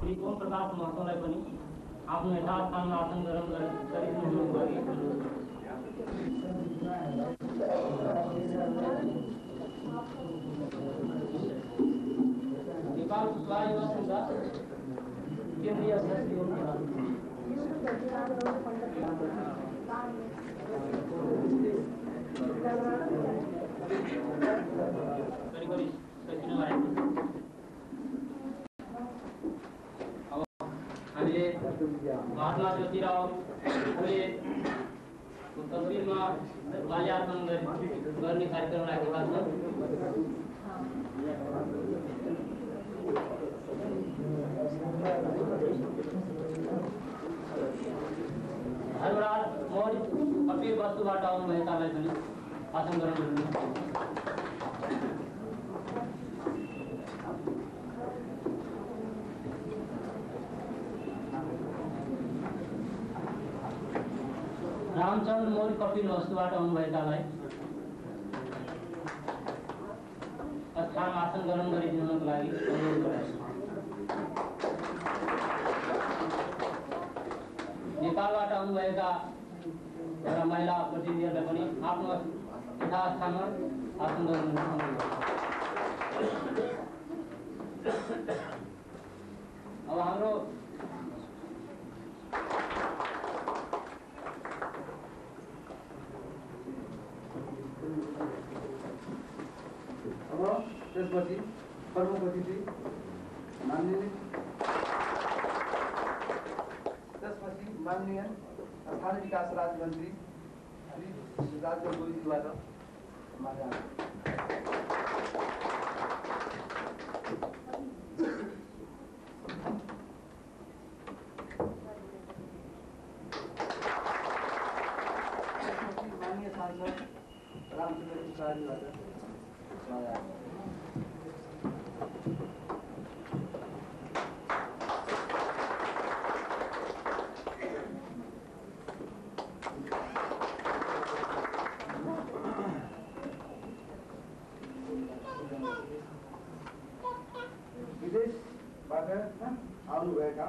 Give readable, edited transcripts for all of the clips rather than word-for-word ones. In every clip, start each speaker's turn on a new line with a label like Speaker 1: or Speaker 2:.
Speaker 1: श्री ओम प्रकाश महतोलाई पनि आफ्नो यथार्थ स्थानमा आसन ग्रहण गरिदिनुको लागि नेपाल कुशवाहा युवा संघका केन्द्रीय अध्यक्ष श्री ओम हामीले महात्मा ज्योतिराव फुले तस्बिरमा माल्यार्पण गर्ने कार्यक्रम राखेका छौँ। धर्मराज मौर्य कपिल वस्तुबाट आउनुभएकालाई पनि आसन ग्रहण गर्नु। रामचन्द्र मौर्य कपिल वस्तुबाट आउनुभएकालाई स्थान आसन ग्रहण गरिदिनुको लागि अनुरोध गराएको छ। नेपालबाट आउनुभएका एउटा महिला प्रतिनिधिहरूलाई पनि आफ्नो यथास्थानमा आसन ग्रहण गर्नु। अब हाम्रो
Speaker 2: त्यसपछि प्रमुख अतिथि माननीय स्थानीय विकास राज्य मन्त्री श्री राजगोर गोविन्दबाट माननीय सांसद रामचन्द्र कुशवाहाबाट विदेशबाट आउनुभएका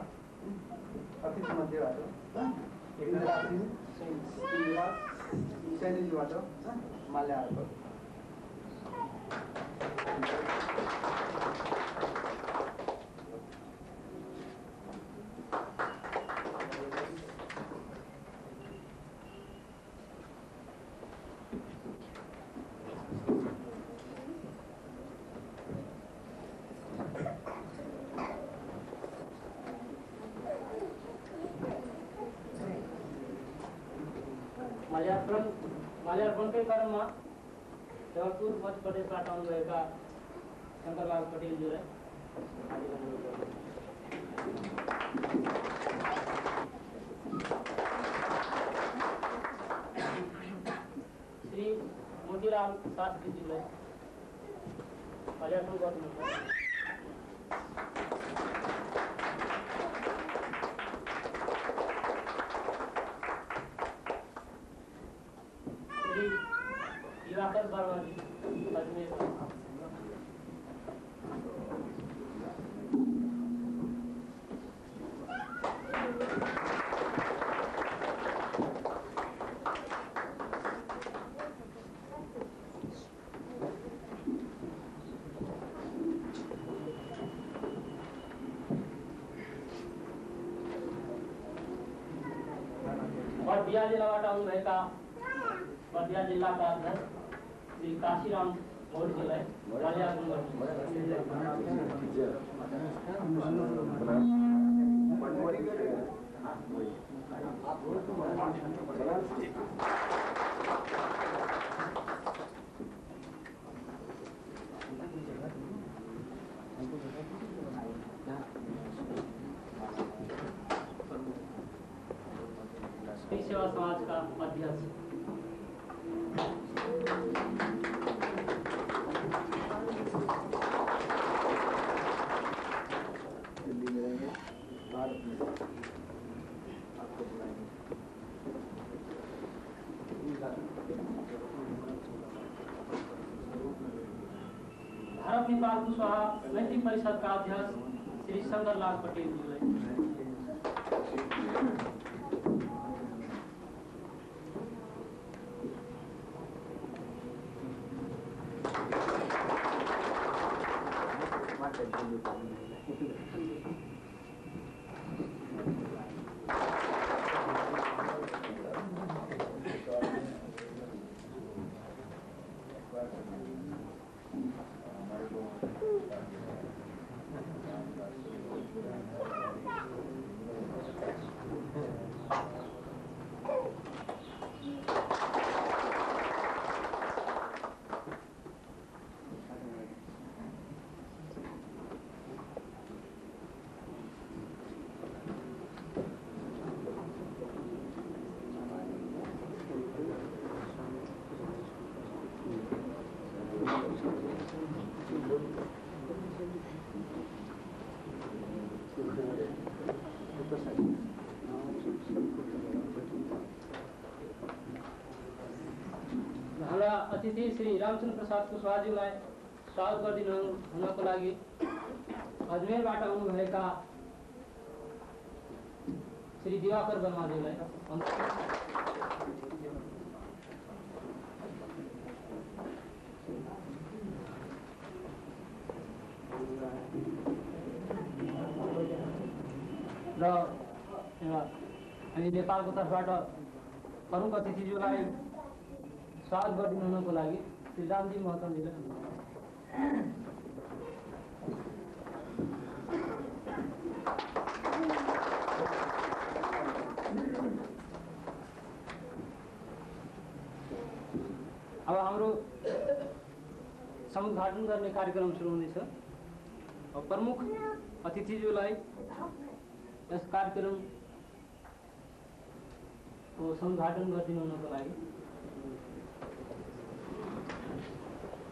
Speaker 2: अतिथि मध्येबाट सैनीजीबाट माल्यार्पण।
Speaker 1: माल्यार्पणकै क्रममा जबलपुर मध्य प्रदेशबाट आउनुभएका शङ्करलाल पटेलज्यूलाई श्री मोतीलाल शास्त्रीज्यूलाई माल्यार्पण गर्नुहुन्छ। दिवाकर वर्माजी अजमेर बर्दिया जिल्लाबाट आउनुभएका बर्दिया जिल्लाका अध्यक्ष श्री काशीराम मौर्यजीलाई माल्यार्पण गर्नु। सेवा समाज का अध्यक्ष
Speaker 2: दिल्ली में रहेंगे, भारत में आपको बुलाएंगे।
Speaker 1: भारत नेपाल कुशवाहा नैतिक परिषद का अध्यक्ष श्री शंकरलाल पटेलज्यूलाई। हाम्रा अतिथि श्री रामचन्द्र प्रसाद कुशवाहाज्यूलाई स्वागत गरिदिनु हुनको लागि अजमेरबाट आउनुभएका श्री दिवाकर वर्माज्यूलाई र हामी नेपालको तर्फबाट प्रमुख अतिथिज्यूलाई स्वागत गरिदिनु हुनको लागि श्री रामजी महतमज्यूलाई अब हाम्रो समुद्घाटन गर्ने कार्यक्रम सुरु हुँदैछ। प्रमुख अतिथिज्यूलाई यस कार्यक्रमको समुद्घाटन गरिदिनु हुनको लागि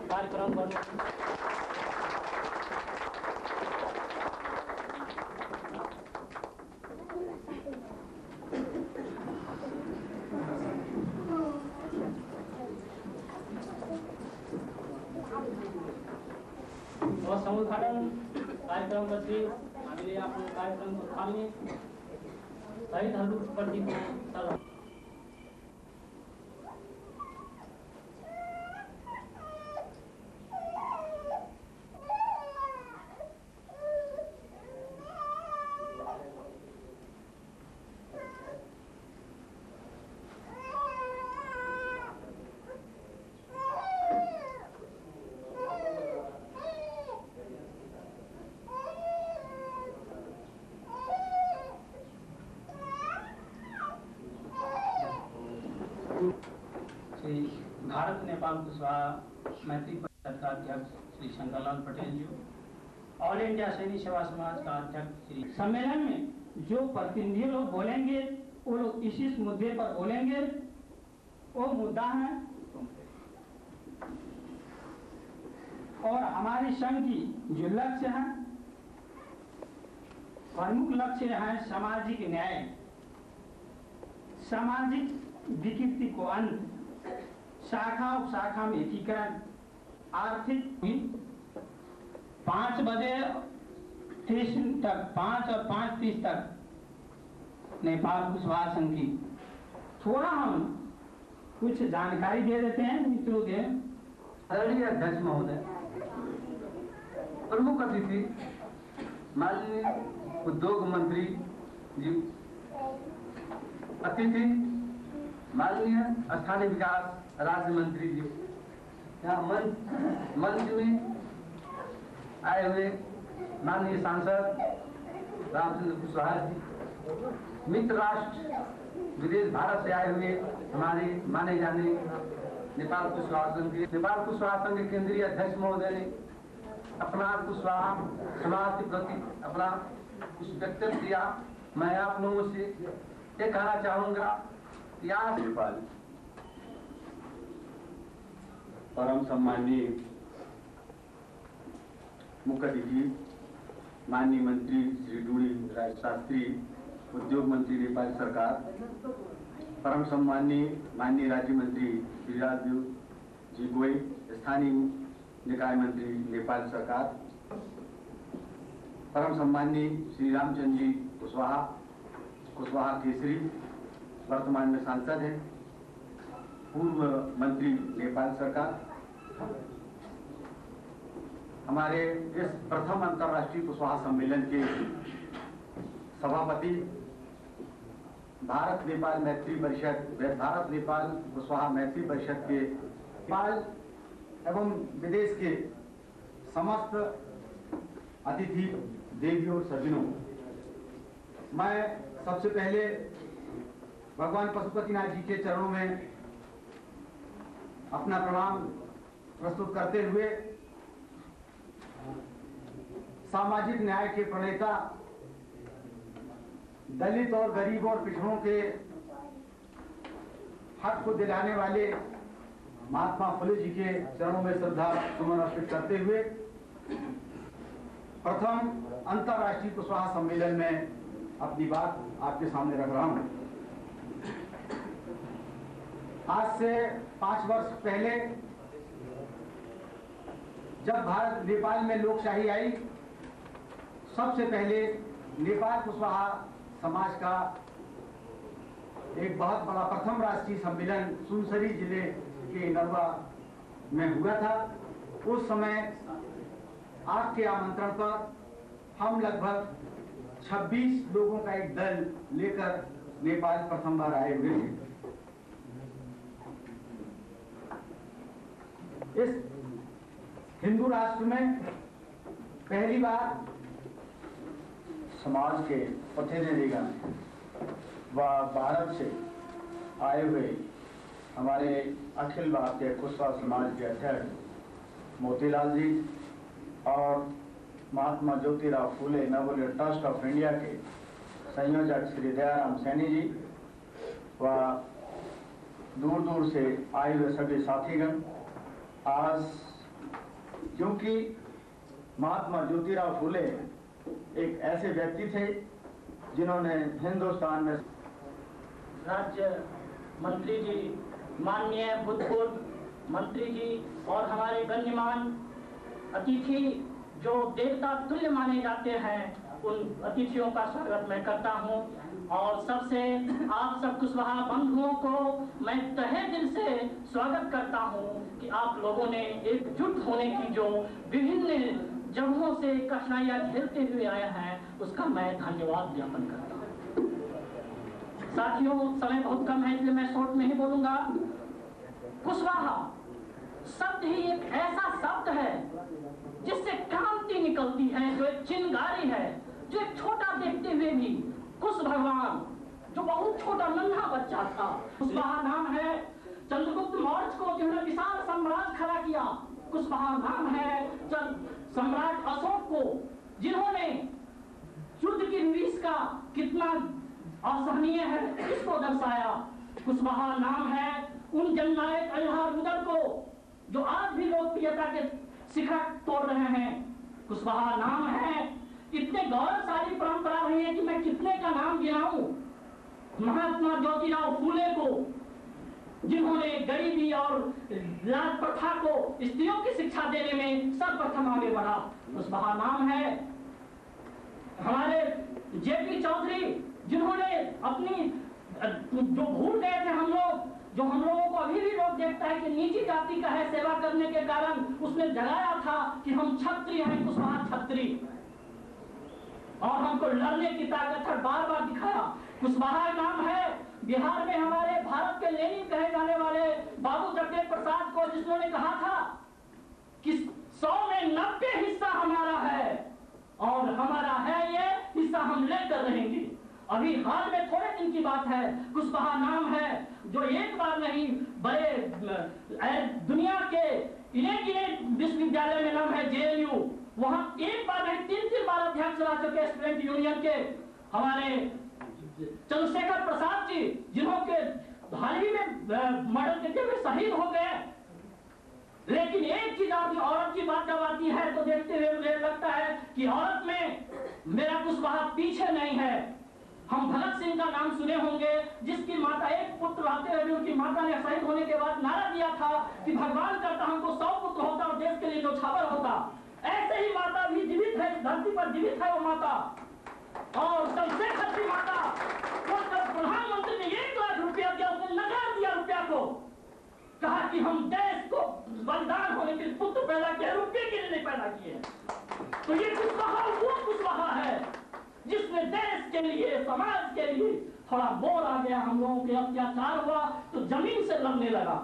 Speaker 1: कार्यक्रम गर्नु समुद्घाटन कार्यक्रमपछि हामीले आफ्नो कार्यक्रमको थाल्ने शहीदहरूप्रतिको
Speaker 3: श्री भारत नेपाल कुशवाहा मैत्री परिषद का अध्यक्ष श्री शंकरलाल पटेल जी, ऑल इंडिया सैनिक सेवा समाज का अध्यक्ष श्री। सम्मेलन में जो प्रतिनिधि लोग बोलेंगे वो लोग इसी मुद्दे पर बोलेंगे। वो मुद्दा है और हमारे संघ की जो लक्ष्य है, प्रमुख लक्ष्य है सामाजिक न्याय, सामाजिक विकृति को अंत, शाखा उपशाखा में एकीकरण, आर्थिक 5 बजे 30 तक 5 और 5:30 तक नेपाल कुशवाहा संघ की थोड़ा हम कुछ जानकारी दे देते हैं मित्रों के।
Speaker 2: आदरणीय अध्यक्ष महोदय, प्रमुख अतिथि माननीय उद्योग मंत्री जी, अतिथि माननीय स्थानीय विकास राज्य मंत्री जी, यहाँ मंच में आए हुए माननीय सांसद रामचंद्र कुशवाहा जी, मित्र राष्ट्र विदेश भारत से आए हुए हमारे माने जाने नेपाल कुशवाहा संघ के केंद्रीय अध्यक्ष महोदय ने अपना कुशवाहा समाज के प्रति अपना कुछ व्यक्तित्व दिया। मैं आप लोगों से ये कहना चाहूंगा,
Speaker 4: नेपाल परम सम्माननीय मुख्य अतिथि माननीय मंत्री श्री डूडी राज शास्त्री, उद्योग मंत्री नेपाल सरकार, परम सम्माननीय माननीय राज्य मंत्री गिरिराज जी गोई, स्थानीय निकाय मंत्री नेपाल सरकार, परम सम्माननीय श्री रामचंद्र जी कुशवाहा केसरी वर्तमान में सांसद हैं, पूर्व मंत्री नेपाल सरकार, हमारे इस प्रथम अंतर्राष्ट्रीय कुशवाहा सम्मेलन के सभापति, भारत नेपाल कुशवाहा मैत्री परिषद के नेपाल एवं विदेश के समस्त अतिथि देवी और सज्जनों, मैं सबसे पहले भगवान पशुपतिनाथ जी के चरणों में अपना प्रणाम प्रस्तुत करते हुए सामाजिक न्याय के प्रणेता, दलित और गरीब और पिछड़ों के हक को दिलाने वाले महात्मा फुले जी के चरणों में श्रद्धा सुमन अर्पित करते हुए प्रथम अंतर्राष्ट्रीय कुशवाहा सम्मेलन में अपनी बात आपके सामने रख रहा हूं। आज से 5 वर्ष पहले जब भारत नेपाल में लोकशाही आई, सबसे पहले नेपाल कुशवाहा समाज का एक बहुत बड़ा प्रथम राष्ट्रीय सम्मेलन सुनसरी जिले के नरवा में हुआ था। उस समय आपके आमंत्रण पर हम लगभग 26 लोगों का एक दल लेकर नेपाल प्रथम बार आए हुए थे। इस हिंदू राष्ट्र में पहली बार
Speaker 5: समाज के प्रतिनिधिगण व भारत से आए हुए हमारे अखिल भारतीय कुशवाहा समाज के अध्यक्ष मोतीलाल जी और Mahatma Jyotirao Phule memorial trust of India के संयोजक श्री दयाराम सैनी जी व दूर दूर से आए हुए सभी साथीगण, आज क्योंकि महात्मा ज्योतिराव फूले एक ऐसे व्यक्ति थे जिन्होंने हिंदुस्तान में
Speaker 3: राज्य मंत्री जी, माननीय भूतपूर्व मंत्री जी और हमारे गण्यमान अतिथि जो देवता तुल्य माने जाते हैं, उन अतिथियों का स्वागत मैं करता हूं। और सबसे आप सब कुशवाहा बंधुओं को मैं तहे दिल से स्वागत करता हूं कि आप लोगों ने एकजुट होने की जो विभिन्न जगहों से कठिनाइयां झेलते हुए आए हैं, उसका मैं धन्यवाद ज्ञापन करता हूं। साथियों, समय बहुत कम है इसलिए मैं शॉर्ट में ही बोलूंगा। कुशवाहा शब्द ही एक ऐसा शब्द है जिससे क्रांति निकलती है, जो एक चिंगारी है, जो एक छोटा देखते हुए भी कुश भगवान जो बहुत छोटा नन्हा बच्चा था, कुशवाहा नाम है। चंद्रगुप्त मौर्य को जिन्होंने विशाल साम्राज्य खड़ा किया, कुशवाहा नाम है। सम्राट अशोक को जिन्होंने युद्ध की विभीषिका कितना असहनीय है इसको दर्शाया, कुशवाहा नाम है। उन जननायक अल्लाह को जो आज भी लोकप्रियता के शिखर तोड़ रहे हैं, कुशवाहा नाम है। इतने गौरवशाली परंपरा रही है कि मैं कितने का नाम गिनाऊं। महात्मा ज्योतिराव फूले को जिन्होंने गरीबी और लाज प्रथा को स्त्रियों की शिक्षा देने में सर्वप्रथम आगे बढ़ा, कुशवाहा नाम है। हमारे जेपी चौधरी जिन्होंने अपनी जो भूल गए थे हम लोगों को अभी भी लोग देखता है कि नीची जाति का है, सेवा करने के कारण उसने जगाया था कि हम क्षत्रिय हैं, कुशवाहा क्षत्रिय, और हमको लड़ने की ताकत है, बार बार दिखाया। कुशवाहा नाम है। बिहार में हमारे भारत के लेनिन कहे जाने वाले बाबू जगदेव प्रसाद को, जिन्होंने कहा था कि 100 में 90 हिस्सा हमारा है और हमारा है ये हिस्सा हम लेकर रहेंगे। अभी हाल में थोड़े दिन की बात है, कुशवाहा नाम है जो एक बार नहीं बड़े दुनिया के गिने विश्वविद्यालय में नाम है JNU, वहां एक बार नहीं 3 बार अध्यक्ष रह चुके स्टूडेंट यूनियन के हमारे चंद्रशेखर प्रसाद जी, जिन्होंने हाल ही में मर्डर देते हुए शहीद हो गए। लेकिन एक चीज औरत की बात जब आती है तो देखते हुए मुझे लगता है कि औरत में मेरा कुशवाहा पीछे नहीं है। हम भगत सिंह का नाम सुने होंगे, जिसकी माता एक पुत्र रहते हुए भी उनकी माता ने शहीद होने के बाद नारा दिया था कि भगवान करता हमको 100 पुत्र होता और देश के लिए न्यौछावर होता। ऐसे ही माता भी जीवित है धरती पर जीवित है वो माता, और चंद्रशेखर की माता, वो जब प्रधानमंत्री ने 1 लाख रुपया दिया, उसने नकार दिया रुपया को, कहा कि हम देश को बलिदान होने के लिए पुत्र पैदा किए, रुपये के लिए नहीं पैदा किए। तो ये कुशवाहा वो कुशवाहा है जिसने देश के लिए, समाज के लिए थोड़ा बोर आ गया, हम लोगों के अत्याचार हुआ तो जमीन से लड़ने लगा,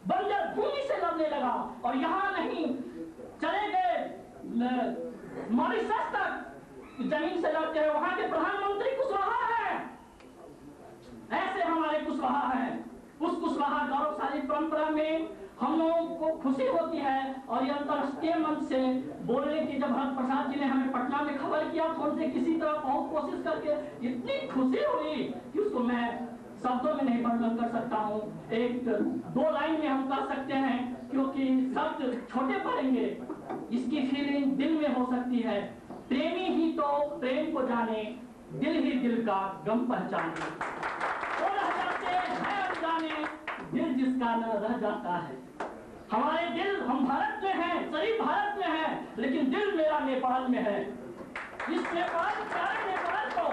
Speaker 3: बंजर भूमि से लड़ने लगा, और यहाँ नहीं चले गए मॉरिशस तक जमीन से लड़ते हैं। वहां के प्रधानमंत्री कुशवाहा है। ऐसे हमारे कुशवाहा हैं। उस कुशवाहा गौरवशाली परंपरा में हम लोगों को खुशी होती है, और ये अंतर्राष्ट्रीय मंच से बोलने की जब भरत प्रसाद जी ने हमें पटना में खबर किया तो उनसे किसी तरह बहुत कोशिश करके इतनी खुशी हुई कि उसको मैं शब्दों में नहीं वर्णन कर सकता हूँ। 1-2 लाइन में हम कह सकते हैं, क्योंकि शब्द छोटे पड़ेंगे। इसकी फीलिंग दिल में हो सकती है। प्रेमी ही तो प्रेम को जाने, दिल ही दिल का गम पहचाने। वो रह जाते हैं अनजाने, दिल जिसका न रह जाता है। हमारे दिल, हम भारत में हैं, शरीर भारत में है, लेकिन दिल मेरा नेपाल में है। इस नेपाल, प्यारे नेपाल को,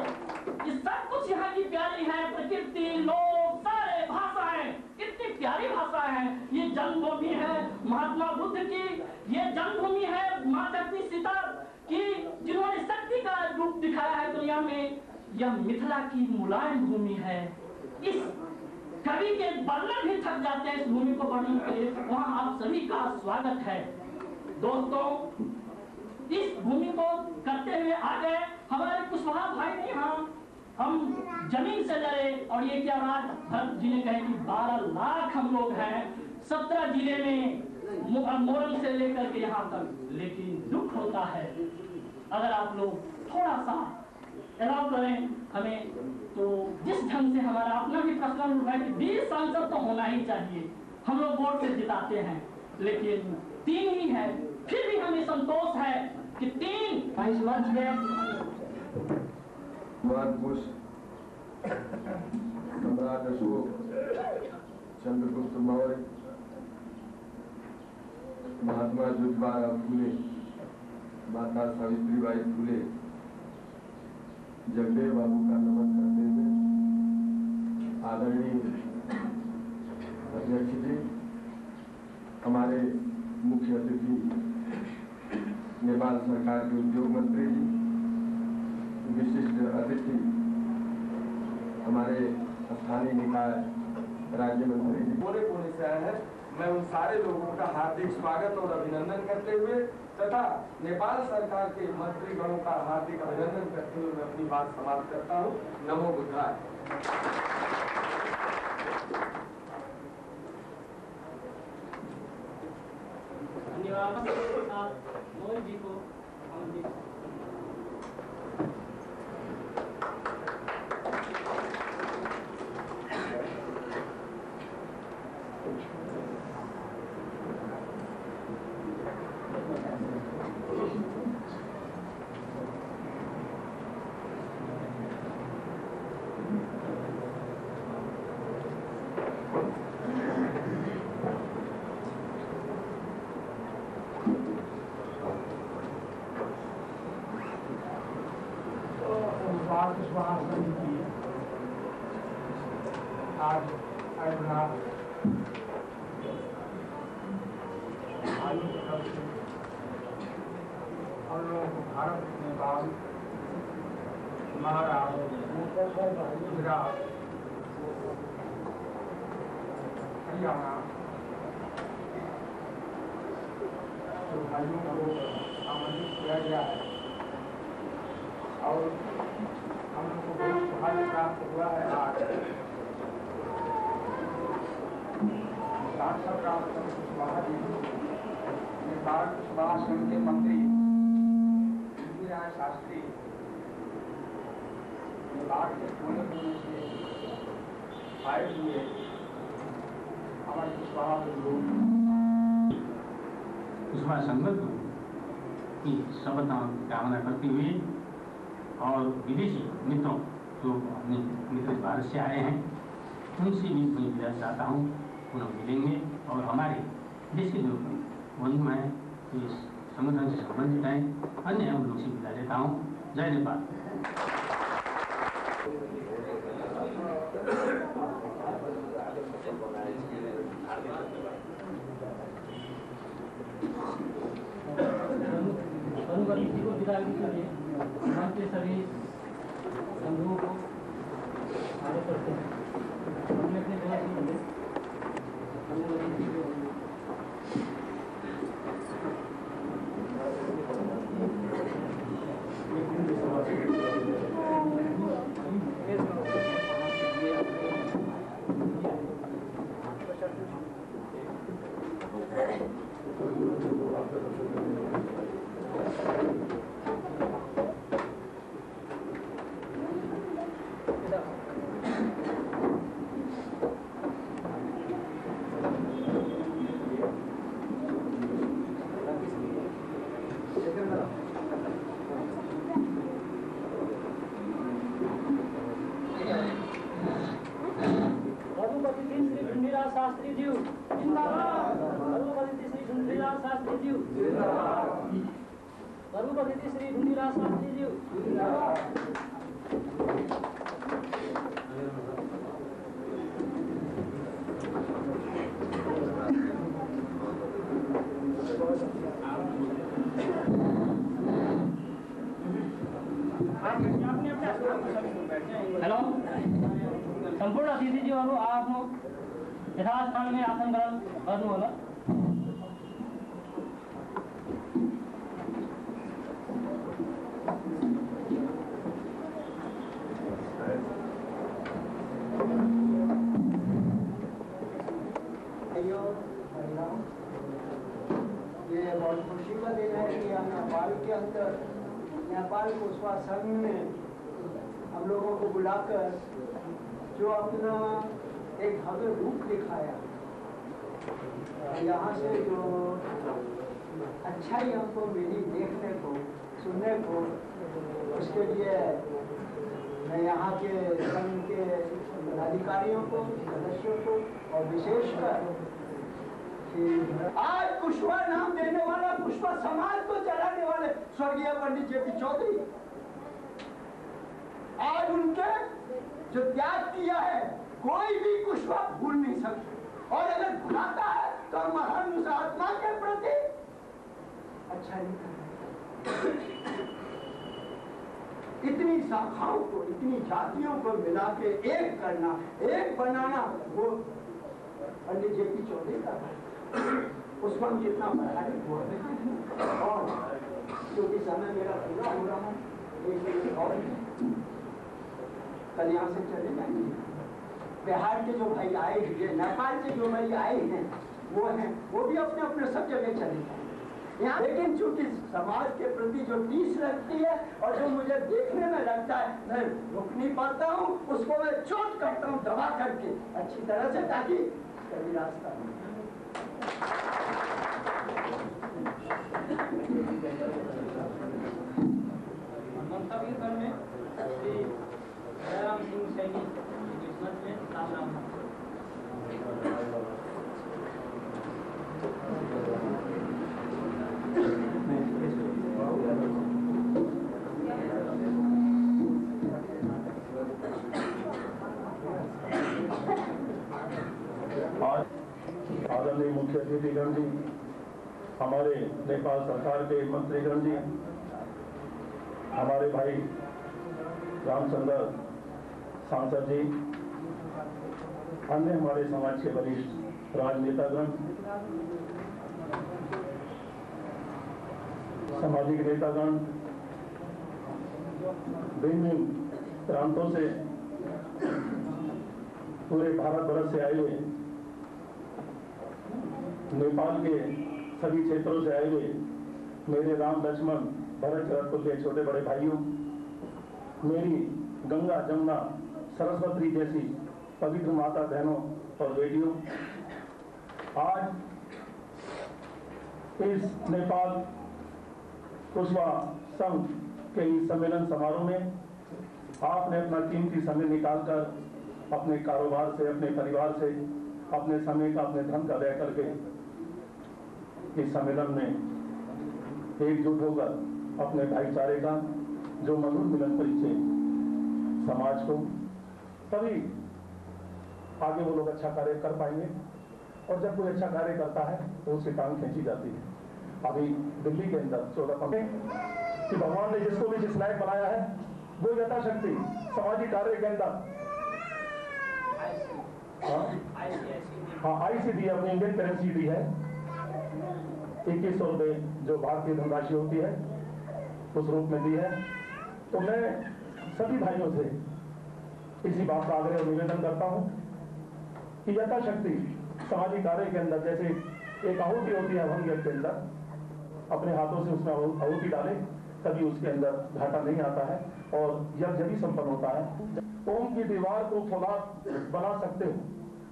Speaker 3: इस सब कुछ यहाँ की प्यारी है, प्रकृति, लोग, सारे भाषाएं, कितनी प्यारी भाषा है। ये जन्मभूमि है महात्मा बुद्ध की, ये जन्मभूमि है माँ शक्ति सीता की, जिन्होंने शक्ति का रूप दिखाया है दुनिया में। यह मिथिला की मुलायम भूमि है। इस कवि के वर्णन भी थक जाते हैं इस भूमि को वर्णन के लिए। वहाँ आप सभी का स्वागत है। दोस्तों, इस भूमि को करते हुए आ गए हमारे कुशवाहा भाई ने। यहाँ हम जमीन से लड़े, और ये क्या राज भरत जी ने कहे कि 12 लाख हम लोग हैं 17 जिले में, मोरंग से लेकर के यहाँ तक। लेकिन दुख होता है अगर आप लोग थोड़ा सा अलाउ करें हमें, तो जिस ढंग से हमारा अपना भी प्रश्न उठा है कि 20 सांसद तो होना ही चाहिए। हम लोग वोट से जिताते हैं, लेकिन 3 ही है। फिर भी हमें संतोष है कि 3 इस मंच में
Speaker 6: सम्राट अशोक, चंद्रगुप्त मौर्य, महात्मा ज्योतिबा फूले, माता सावित्रीबाई फूले, जगदेव बाबू का नमन करते हुए आदरणीय अध्यक्ष जी, हमारे मुख्य अतिथि नेपाल सरकार के उद्योग मंत्री जी, विशिष्ट अतिथि हमारे स्थानीय निकाय राज्य मंत्री जी,
Speaker 7: कोने कोने से आए हैं। मैं उन सारे लोगों का हार्दिक स्वागत और अभिनंदन करते हुए तथा नेपाल सरकार के मंत्रीगणों का हार्दिक अभिनंदन करते हुए मैं अपनी बात समाप्त करता हूँ। नमो बुद्धाय।
Speaker 1: धन्यवाद मोहित जी को।
Speaker 7: आज आयुर्नाथ आयु की तरफ से हम लोगों को भारत, नेपाल, महाराष्ट्र, गुजरात, हरियाणा जो भाइयों को आमंत्रित किया गया है, और हम लोग को बहुत सौभाग्य प्राप्त हुआ है। आज सांसद रामचंद्र कुशवाहा जी, नेपाल कुशवाहा संघ के मंत्री राय शास्त्री, नेपाल के कोने कोने से आए हुए हमारे कुशवाहा लोग,
Speaker 3: कुशवाहा संगत की सफलता कामना करती हुई, और विदेशी मित्रों जो अपने मित्र भारत से आए हैं उनसे भी मैं विदा चाहता हूँ। पुनः मिलेंगे, और हमारे देश के जो बंधु हैं तो इस संगठन से संबंधित हैं, अन्य एवं लोग से विदा लेता हूँ। जय नेपाल।
Speaker 1: अनुगति को विदाई के लिए मंच के सभी बंधुओं को आगे करते हैं। अपने अपने जगह से मिले अनुगति को शास्त्री जी जिंदाबाद। सर्वपति श्री ढूंढीलाल शास्त्री जी जिंदाबाद। सर्वपति श्री ढूंढीलाल शास्त्री जी जिंदाबाद। हेलो, संपूर्ण अतिथिजीहरू आफ्नो यथास्थान में आसन ग्रहण गर्नु होला।
Speaker 8: ये बहुत खुशी का दिन है कि हम नेपाल के अंदर नेपाल कुशवा संघ ने हम लोगों को बुलाकर जो अपना एक भव्य रूप दिखाया, यहाँ से जो अच्छाई हमको मिली देखने को सुनने को, उसके लिए मैं यहाँ के संघ के अधिकारियों को, सदस्यों को और विशेषकर आज कुशवा नाम देने वाला, कुशवा समाज को चलाने वाले स्वर्गीय पंडित जेपी चौधरी, आज उनके जो त्याग किया है कोई भी कुशवा भूल नहीं सकता, और अगर भुलाता है तो महान उस आत्मा के प्रति अच्छा नहीं करना। इतनी शाखाओं को, इतनी जातियों को मिला के एक करना, एक बनाना, वो पंडित जेपी चौधरी का उस पर कितना बड़ा है। और क्योंकि समय मेरा पूरा हो रहा है, और कल यहाँ से चले जाएंगे। बिहार के जो भाई आए हैं, नेपाल से जो भाई आए हैं, वो भी अपने अपने सब जगह चले जाए यहाँ। लेकिन चूंकि समाज के प्रति जो टीस लगती है और जो मुझे देखने में लगता है, मैं रुक नहीं पाता हूँ, उसको मैं चोट करता हूँ दबा करके अच्छी तरह से, ताकि कभी रास्ता नहीं।
Speaker 1: मंतव्य में श्री जयराम सिंह सैनी किस्मत में राम
Speaker 9: आदरणीय मुख्य अतिथिगण जी, हमारे नेपाल सरकार के मंत्रीगण जी, हमारे भाई रामचंद्र सांसद जी, अन्य हमारे समाज के वरिष्ठ राजनेतागण, सामाजिक नेतागण, भिन्न प्रांतों से, पूरे भारत वर्ष से आए हुए, नेपाल के सभी क्षेत्रों से आए हुए मेरे राम लक्ष्मण भरत शरदपुर के छोटे बड़े भाइयों, मेरी गंगा जमुना सरस्वती जैसी पवित्र माता बहनों और बेटियों, आज इस नेपाल कुशवा संघ के इस सम्मेलन समारोह में आपने अपना कीमती समय निकालकर अपने कारोबार से, अपने परिवार से, अपने समय का, अपने धन का व्यय करके इस सम्मेलन में एकजुट होकर अपने भाईचारे का जो मधुर मिलन परिचय समाज को, तभी आगे वो लोग अच्छा कार्य कर पाएंगे। और जब कोई अच्छा कार्य करता है तो उसकी टांग खींची जाती है। अभी दिल्ली के अंदर 14 कि भगवान ने जिसको भी जिस लायक बनाया है वो यथाशक्ति सामाजिक कार्य के अंदर ICD अपनी इंडियन करेंसी दी है। 2100 रुपये जो भारतीय धनराशि होती है उस रूप में दी है। तो मैं सभी भाइयों से इसी बात का आग्रह और निवेदन करता हूं कि यथाशक्ति सामाजिक कार्य के अंदर जैसे एक आहुति होती है हवन यज्ञ के अंदर, अपने हाथों से उसमें आहुति डाले, तभी उसके अंदर घाटा नहीं आता है और यज्ञ भी संपन्न होता है। ओम की दीवार को फौलाद बना सकते हो।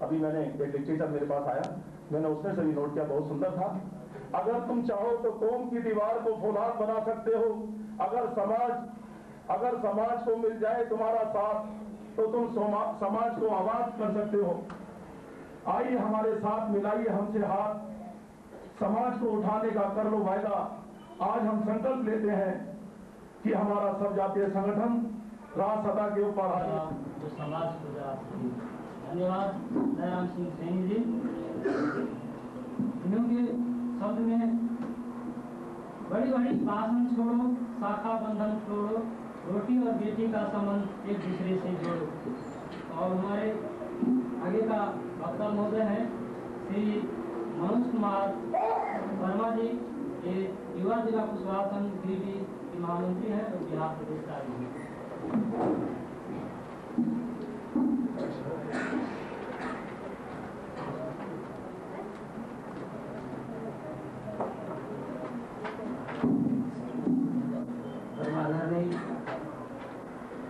Speaker 9: अभी मैंने एक लिटरेचर मेरे पास आया, मैंने उसमें से भी नोट किया, बहुत सुंदर था। अगर तुम चाहो तो ओम की दीवार को फौलाद बना सकते हो। अगर समाज को मिल जाए तुम्हारा साथ तो तुम समाज को आवाज कर सकते हो। आइए हमारे साथ मिलाइए हमसे हाथ, समाज को उठाने का कर लो वायदा। आज हम संकल्प लेते हैं कि हमारा सब जातीय संगठन राजसभा के ऊपर आए।
Speaker 1: तो समाज को धन्यवाद दयाराम सिंह सैनी जी। इन्होंने शब्द में बड़ी बड़ी भाषण छोड़ो, शाखा बंधन छोड़ो, रोटी और बेटी का संबंध एक दूसरे से जोड़ो। और हमारे आगे का वक्ता महोदय है श्री मनोज कुमार वर्मा जी, ये युवा जिला कुशवाहा संघ गिरिडीह के महामंत्री हैं और बिहार प्रदेश का भी हैं।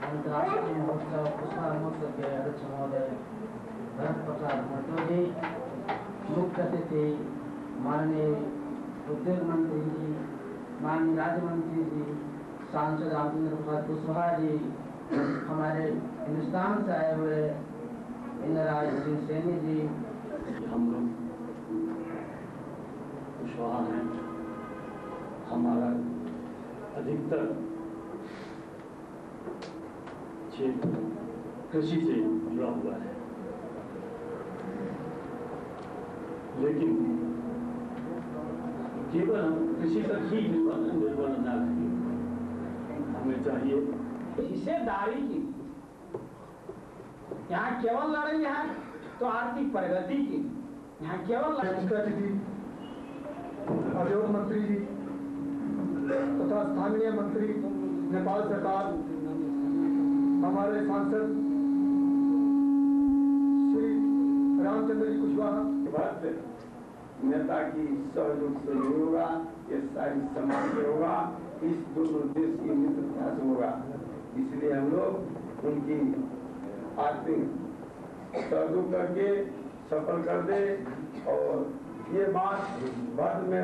Speaker 1: अंतर्राष्ट्रीय महोत्सव कुशवाहा महोत्सव के अध्यक्ष महोदय भरत प्रसाद महतो जी, मुख्य अतिथि माननीय उद्योग मंत्री जी, माननीय राज्य मंत्री जी, सांसद राजेंद्र प्रसाद कुशवाहा जी, हमारे हिंदुस्तान से आए हुए इंद्रराज सिंह सैनी जी।
Speaker 10: हम लोग कुशवाहा हैं, हमारा अधिकतर क्षेत्र कृषि से जुड़ा हुआ है, लेकिन केवल हम कृषि तक ही निर्भर न रहें। हमें चाहिए
Speaker 3: हिस्सेदारी की। यहाँ केवल लड़ाई है तो आर्थिक प्रगति की, यहाँ केवल
Speaker 7: उद्योग मंत्री जी तथा स्थानीय मंत्री नेपाल सरकार, हमारे सांसद श्री रामचंद्र जी कुशवाहा,
Speaker 6: नेता की सहयोग से नहीं होगा, ये सारी समाज से होगा, इस दोनों देश की मित्रता से होगा। इसलिए हम लोग उनकी आर्थिक सहयोग करके सफल कर दे और ये बात बाद में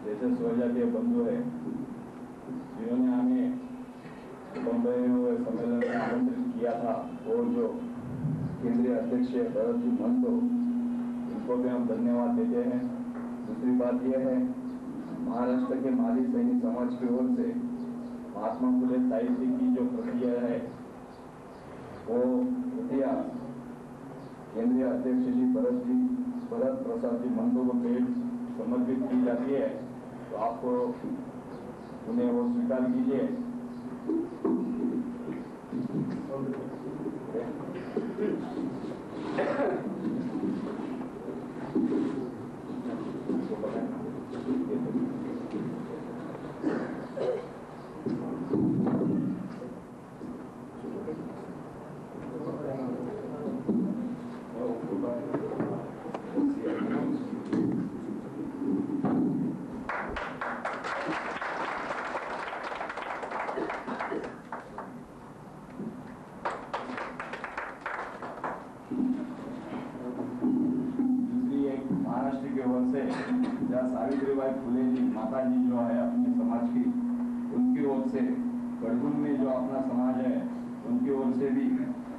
Speaker 11: जैसे सोजा के बंधु है जिन्होंने हमें बम्बई में हुए सम्मेलन में आमंत्रित किया था, और जो केंद्रीय अध्यक्ष भरत जी महतो, इनको भी हम धन्यवाद देते हैं। दूसरी बात यह है, महाराष्ट्र के माली सैनिक समाज की ओर से महात्मा फुले साहित्य की जो प्रक्रिया है वो कृतियाँ केंद्रीय अध्यक्ष जी भरत प्रसाद जी महतो को भेंट समर्पित की जाती है, तो आपको उन्हें वो स्वीकार कीजिए। सावित्रीबाई फुले जी माता जी जो है अपने समाज की, उनकी ओर से गढ़गुन में जो अपना समाज है उनकी ओर से भी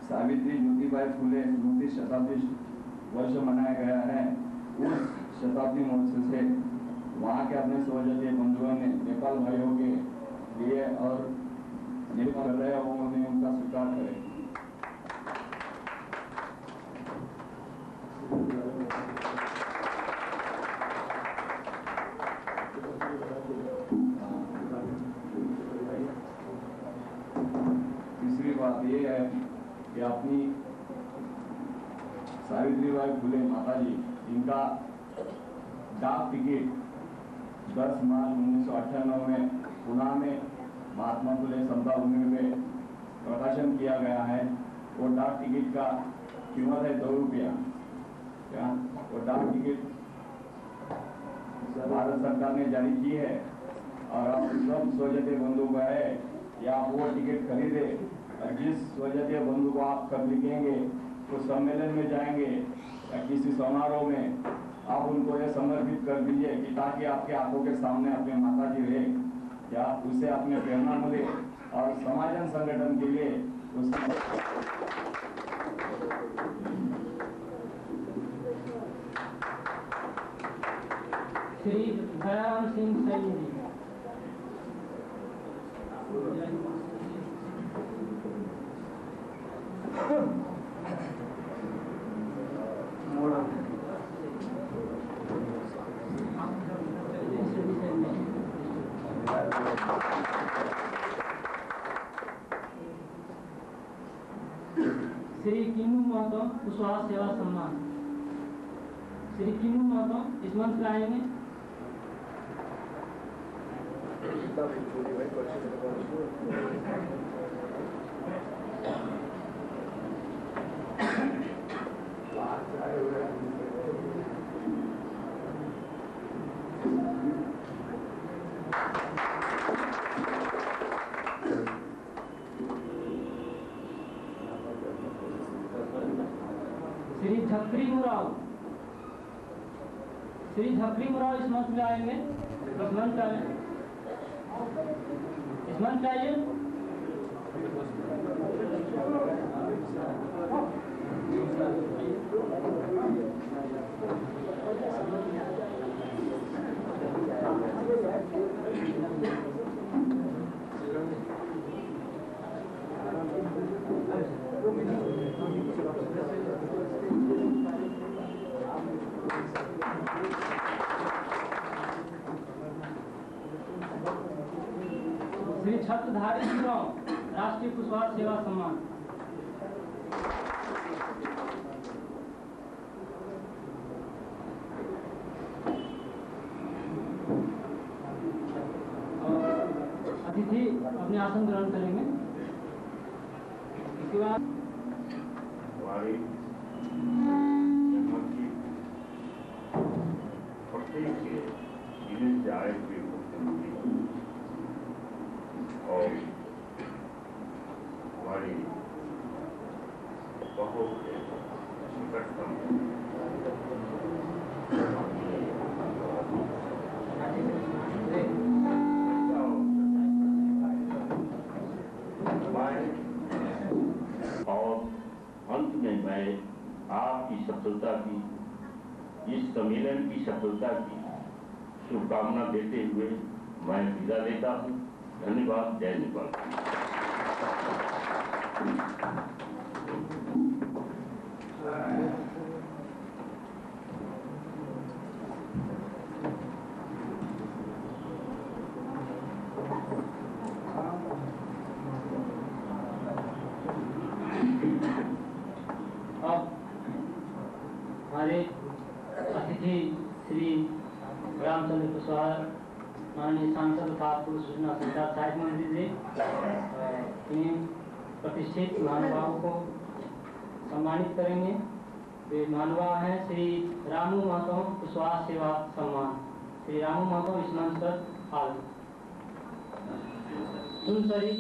Speaker 11: सावित्री ज्योतिबाई फुले स्मृति शताब्दी वर्ष मनाया गया है। उस शताब्दी महोत्सव से वहाँ के अपने सहयोगी बंधुओं ने नेपाल भाइयों के लिए और निर्भर कर रहे हों उन्हें उनका स्वीकार करें। तीसरी बात ये है कि अपनी सावित्रीबाई फुले माता जी इनका डाक टिकट 10 मार्च 1998 में पुणे में महात्मा फुले समता भूमि में प्रकाशन किया गया है। वो डाक टिकट का कीमत है 2 रुपया। क्या वो डाक टिकट भारत सरकार ने जारी की है और आप सब स्वजतीय बंधु को है या आप वो टिकट खरीदे और जिस स्वजतीय बंधु को आप कब लिखेंगे उस सम्मेलन में जाएंगे या किसी समारोह में आप उनको ये समर्पित कर दीजिए कि ताकि आपके आंखों के सामने अपने माता जी रहे या उसे अपने प्रेरणा मिले और समाजन संगठन के लिए
Speaker 1: श्री दयाराम सिंह सैनी जी। श्री किन्नू महतो कुशवाहा सेवा सम्मान। श्री किन्नू महतो इस मंच में आएंगे। श्री झकरी मुराव। श्री झकरी मुराव इस मंच में आएंगे। इस मंच आए, इस मंच आइए। श्री छत्रधारी शिवराम राष्ट्रीय कुशवाहा सेवा सम्मान। अतिथि अपने आसन ग्रहण करेंगे। इसके बाद
Speaker 12: प्रत्येक जिले से आए हुए मुख्यमंत्री और हमारी बहुत निकटतम और अंत में मैं आपकी सफलता की, इस सम्मेलन की सफलता की शुभकामना देते हुए मैं विदा लेता हूँ। धन्यवाद। जय नेपाल।
Speaker 1: अब हमारे अतिथि श्री रामचंद्र कुशवाहा माननीय सांसद तथा पूर्व सूचना संचार सहायक मंत्री जी इन प्रतिष्ठित महानुभावों को सम्मानित करेंगे। वे महानुभाव हैं श्री रामू महतो कुशवाहा सेवा सम्मान। श्री रामू महतो इस मंच पर हाल सुनसरी।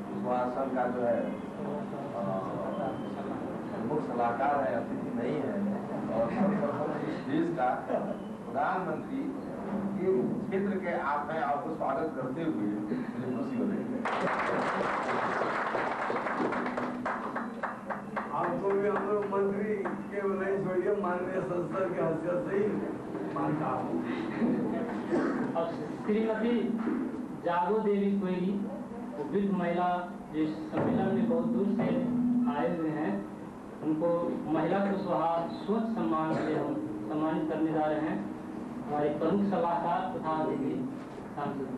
Speaker 5: कुशवाहा संघ का जो है
Speaker 13: प्रमुख सलाहकार है, अतिथि नहीं है, और सर्वप्रथम इस देश का प्रधानमंत्री के क्षेत्र के आप हैं, आपको स्वागत करते हुए मुझे खुशी हो रही है।
Speaker 6: आपको भी हम लोग मंत्री के नहीं छोड़िए, माननीय संसद के हैसियत से ही मानता हूँ।
Speaker 1: अब श्रीमती जागो देवी कोयली वृद्ध महिला जो इस सम्मेलन में बहुत दूर से आए हुए हैं, उनको महिला कुशवाहा स्वच्छ सम्मान से हम सम्मानित करने जा रहे हैं। हमारे प्रमुख सलाहकार तथा सांसद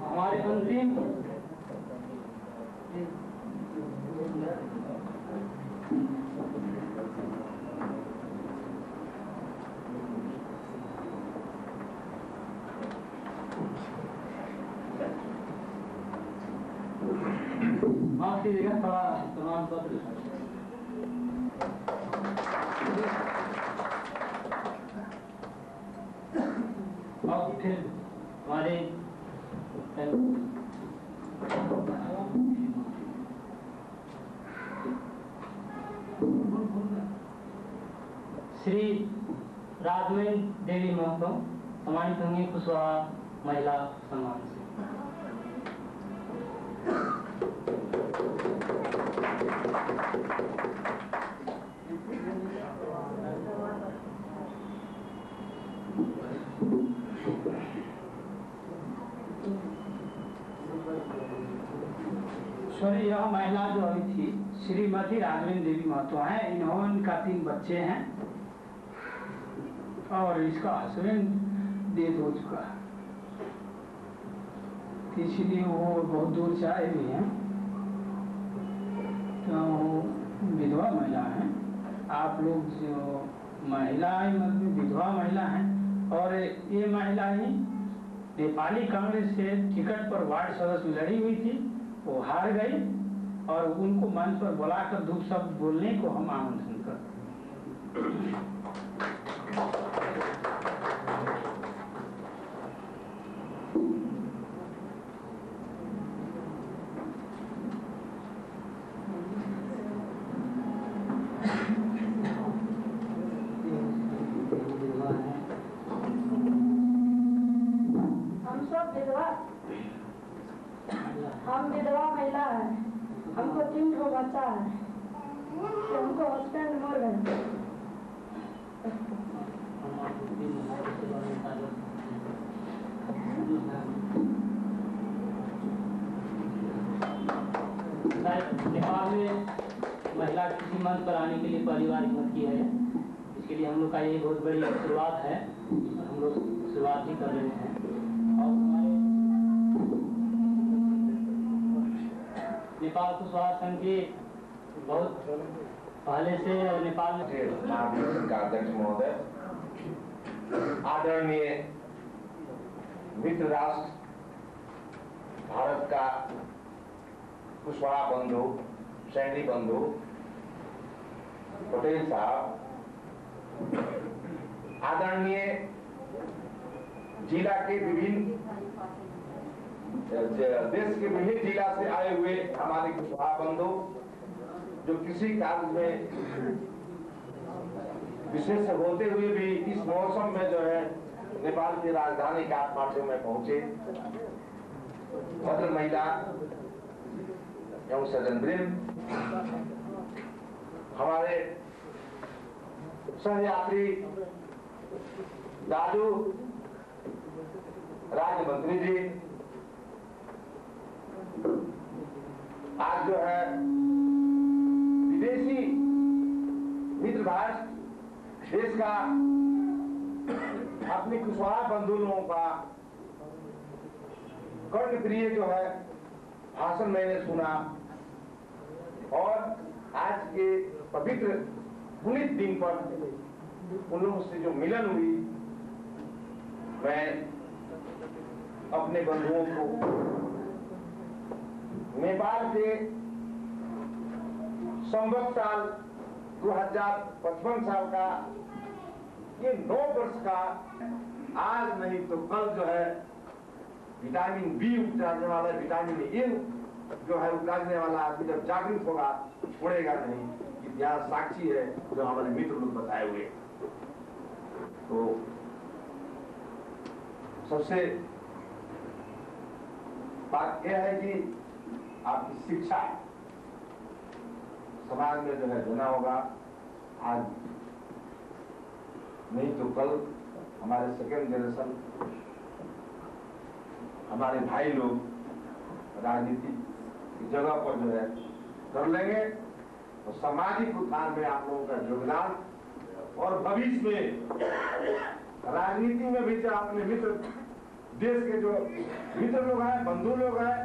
Speaker 1: हमारे अंतिम माफ कीजिएगा, थोड़ा प्रमाण पत्र और फिर हमारे श्री राजमयी देवी महतो सम्मानित होंगे कुशवाहा महिला सम्मान से।
Speaker 3: सॉरी, यह महिला जो अभी थी श्रीमती राजमयी देवी महतो हैं। इनका 3 बच्चे हैं और इसका हस्बैंड डेथ हो चुका है, इसलिए वो बहुत दूर से आए हुए हैं। तो विधवा महिला हैं। आप लोग जो महिलाएं मतलब विधवा महिला हैं, और ये महिला ही नेपाली कांग्रेस से टिकट पर वार्ड सदस्य लड़ी हुई थी, वो हार गई और उनको मंच पर बुलाकर 2 शब्द बोलने को हम आमंत्रण करते हैं।
Speaker 14: हम विधवा महिला है, हमको 3 ठो बच्चा है, हमको हस्बैंड मर गए।
Speaker 1: नेपाल में महिला किसी मंच पर आने के लिए पहली बार हिम्मत की है, इसके लिए हम लोग का ये बहुत बड़ी शुरुआत है। हम लोग शुरुआत ही कर रहे हैं। और हमारे नेपाल कुशवाहा संघ के बहुत पहले से नेपाल में
Speaker 13: अध्यक्ष महोदय, आदरणीय मित्र राष्ट्र भारत का कुशवाहा बंधु, सैनी बंधु पटेल साहब, आदरणीय जिला के विभिन्न देश के विभिन्न जिला से आए हुए हमारे कुशवाहा बंधु, जो किसी कार्य में विशेष होते हुए भी इस मौसम में जो है नेपाल की राजधानी काठमांडू में पहुंचे, भद्र महिला एवं सज्जनवृंद, हमारे सहयात्री दादू राज्य मंत्री जी, आज जो है विदेशी मित्र राष्ट्र देश का अपने कुशवाहा बंधुओं का कर्णप्रिय जो है भाषण मैंने सुना, और आज के पवित्र पुनीत दिन पर उन लोगों से जो मिलन हुई, मैं अपने बंधुओं को नेपाल के संवत साल 2055 साल का ये 9 वर्ष का आज नहीं तो कल जो है विटामिन बी उगाने वाला, विटामिन ए जो है उगाने वाला आदमी जब जागरूक होगा छोड़ेगा नहीं। इतिहास साक्षी है जो हमारे मित्र लोग बताए हुए। तो सबसे बात यह है कि आपकी शिक्षा समाज में जो है देना होगा। आज नहीं तो कल हमारे सेकेंड जनरेशन, हमारे भाई लोग राजनीति की जगह पर जो है कर लेंगे। तो सामाजिक उत्थान में आप लोगों का योगदान और भविष्य में राजनीति में भी जो अपने मित्र, देश के जो मित्र लोग हैं, बंधु लोग हैं,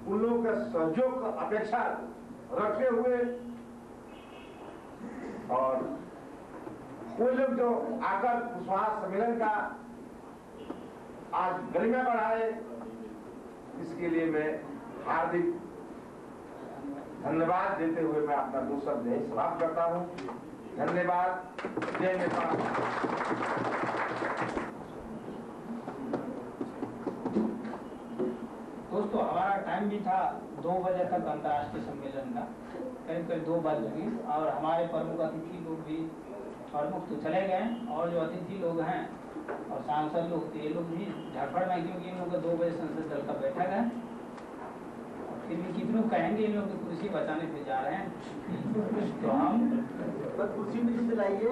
Speaker 13: उन लोगों का सहयोग का अपेक्षा रखते हुए और वो लोग जो आकर कुशवाहा सम्मेलन का आज गरिमा बढ़ाए, इसके लिए मैं हार्दिक धन्यवाद देते हुए मैं अपना 2 शब्द यही समाप्त करता हूँ। धन्यवाद। जय नेपाल।
Speaker 3: दोस्तों, हमारा टाइम भी था 2 बजे तक अंतर्राष्ट्रीय सम्मेलन का, करीब 2 बज गए और हमारे प्रमुख अतिथि लोग भी, प्रमुख तो चले गए और जो अतिथि लोग हैं और सांसद लोग ये लोग भी झारखंड में, क्योंकि इन लोगों का 2 बजे संसद दल का बैठक है। फिर भी कितनों कहेंगे, इन लोग की कुर्सी बचाने पे जा रहे हैं। तो हम
Speaker 8: कुर्सी में दिलाइए,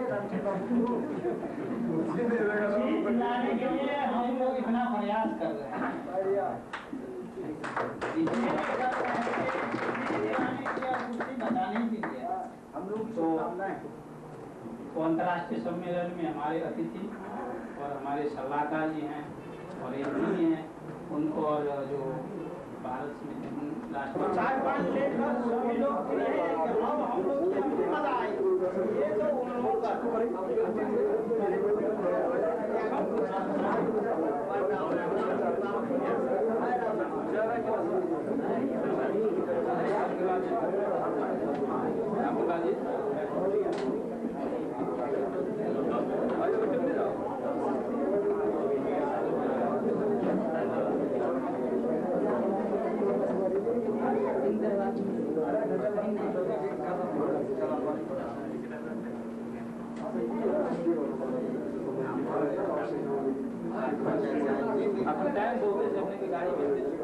Speaker 3: दिलाने के लिए हम लोग इतना प्रयास कर रहे हैं। कुर्सी बचाने के लिए हम लोग तो अंतर्राष्ट्रीय सम्मेलन में हमारे अतिथि और हमारे सलाहकार जी हैं और एमपी हैं, उनको और जो भारत समिति राष्ट्रपति
Speaker 8: 4-5 लेकर सभी लोग हम लोग की मजा आए। ये तो उन लोगों का
Speaker 3: अपने टाइम 2 बजे से अपने की गाड़ी भेज दीजिए।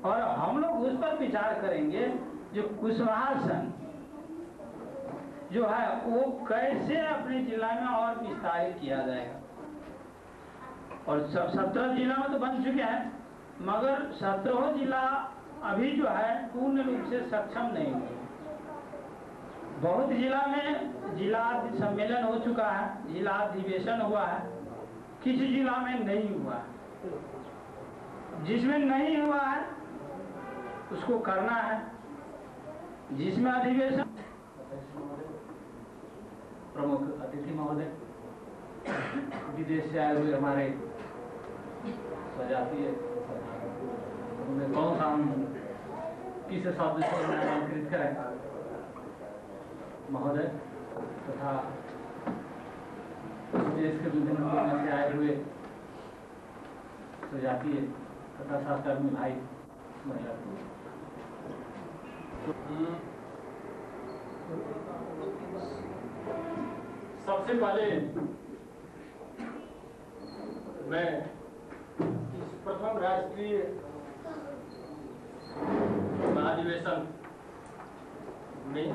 Speaker 3: और हम लोग उस पर विचार करेंगे जो कुशवाहा संघ जो है वो कैसे अपने जिला में और विस्तारित किया जाएगा। और 17 जिला में तो बन चुके हैं, मगर 17 जिला अभी जो है पूर्ण रूप से सक्षम नहीं हुए। बहुत जिला में जिला सम्मेलन हो चुका है, जिला अधिवेशन हुआ है, किसी जिला में नहीं हुआ है। जिसमें नहीं हुआ है उसको करना है, जिसमें अधिवेशन।
Speaker 15: प्रमुख अतिथि महोदय, विदेश से आए हुए हमारे स्वजातीय उन्हें कौन सा हम किस शब्द से नामांकित करें महोदय तथा देश के विभिन्न कोने से आए हुए सजातीय तथा सहकर्मी भाई महिला।
Speaker 9: सबसे पहले मैं इस प्रथम राष्ट्रीय महाधिवेशन में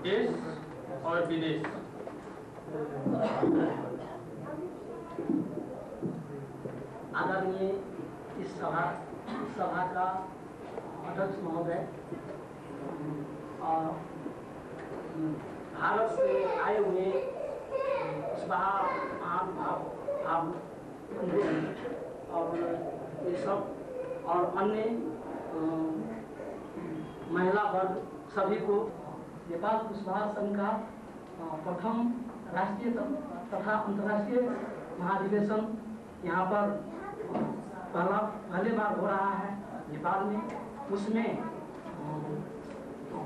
Speaker 9: देश और विदेश
Speaker 8: आदरणीय इस सभा का अध्यक्ष महोदय और भारत से आए हुए और ये सब और अन्य महिला वर्ग सभी को नेपाल कुशवाहा संघ का प्रथम राष्ट्रीय तथा अंतर्राष्ट्रीय महाधिवेशन यहाँ पर पहले बार हो रहा है नेपाल में। उसमें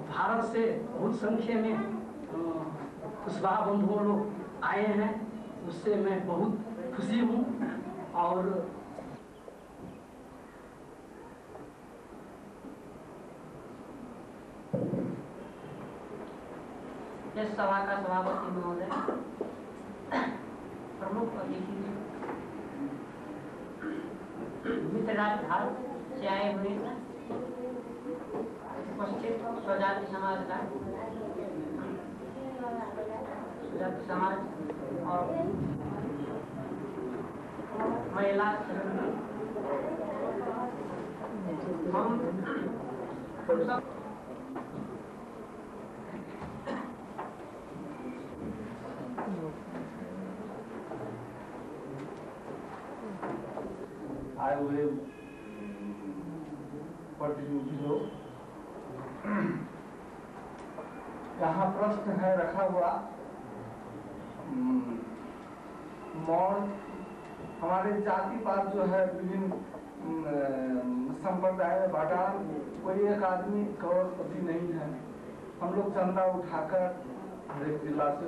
Speaker 8: भारत से बहुत संख्या में कुशवाहा बंधु लोग आए हैं, उससे मैं बहुत खुशी हूँ। और इस सभा का सभापति महोदय, प्रमुख अतिथि मित्रराज भारत से आए हुए उपस्थित स्वजाति समाज का समाज और महिला
Speaker 5: आए हुए प्रतिनिधि लोग, यहाँ प्रश्न है रखा हुआ मौन। हमारे जाति पात जो है विभिन्न संप्रदाय में बांटा, कोई एक आदमी करोड़पति नहीं है। हम लोग चंदा उठाकर हर एक जिला से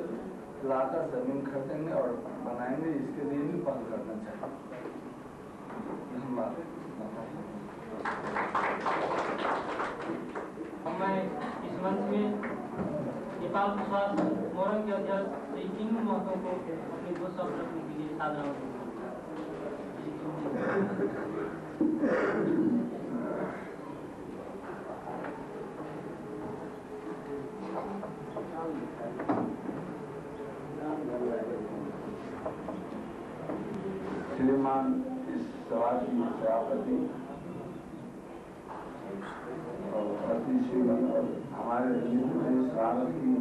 Speaker 5: लाकर जमीन खरीदेंगे और बनाएंगे, इसके लिए भी बंद करना चाहिए।
Speaker 1: मैं इस मंच में नेपाल कुशवाहा मोरम के अध्यक्ष श्री किंग महतो को अपने 2 शब्द रखने के लिए सादर
Speaker 6: श्रीमान इस सभा की सभापति और अतिश्रीमान और हमारे भारत की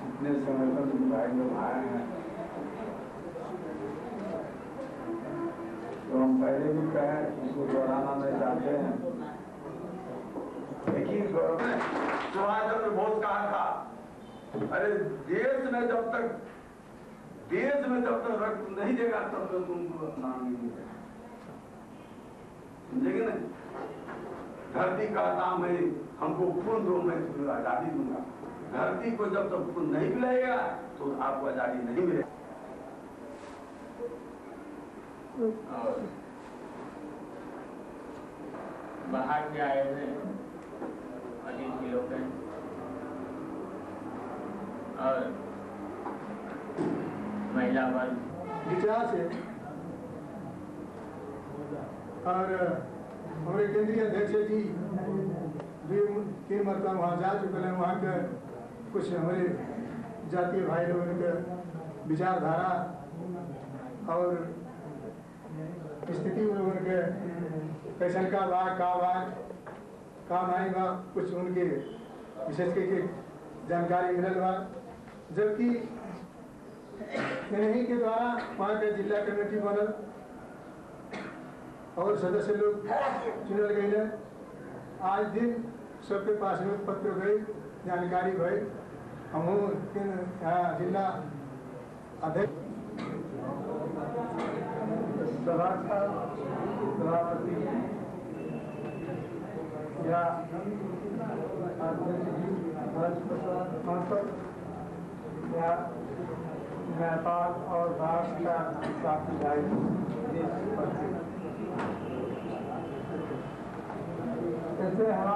Speaker 6: जितने संगठन भाई लोग आए हैं, तो हम पहले भी कहे, उसको दोहराना नहीं चाहते हैं। एक ही गौरव है, सुभाष चंद्र बोस कहा था, अरे देश में जब तक रक्त नहीं देगा तब तक तुमको नाम नहीं मिलेगा। समझेंगे ना? धरती का नाम है, हमको खून दो, मैं तुम्हें आजादी दूंगा। धरती को जब तक खून नहीं मिलेगा तो आपको आजादी नहीं मिलेगी।
Speaker 3: और बाहर से आए हुए अतिथि लोग हैं और महिला वर्ग
Speaker 16: इतिहास है। और हमारे केंद्रीय अध्यक्ष जी 2-3 मरतबा वहाँ जा चुके हैं। वहाँ के कुछ हमारे जातीय भाई लोगों के विचारधारा और स्थिति लोगों के कैसन का बात काम आएगा, कुछ उनके विशेष के जानकारी मिलल बा। जबकि इन्हीं के द्वारा वहाँ के जिला कमेटी बनल और सदस्य लोग चुनल गए। आज दिन सबके पास में पत्र गए, जानकारी भई। हम जिला अध्यक्ष
Speaker 5: सभा का
Speaker 16: सभापति या अध्यक्ष जी सांसद या नेपाल और भारत का काफी ऐसे हमारा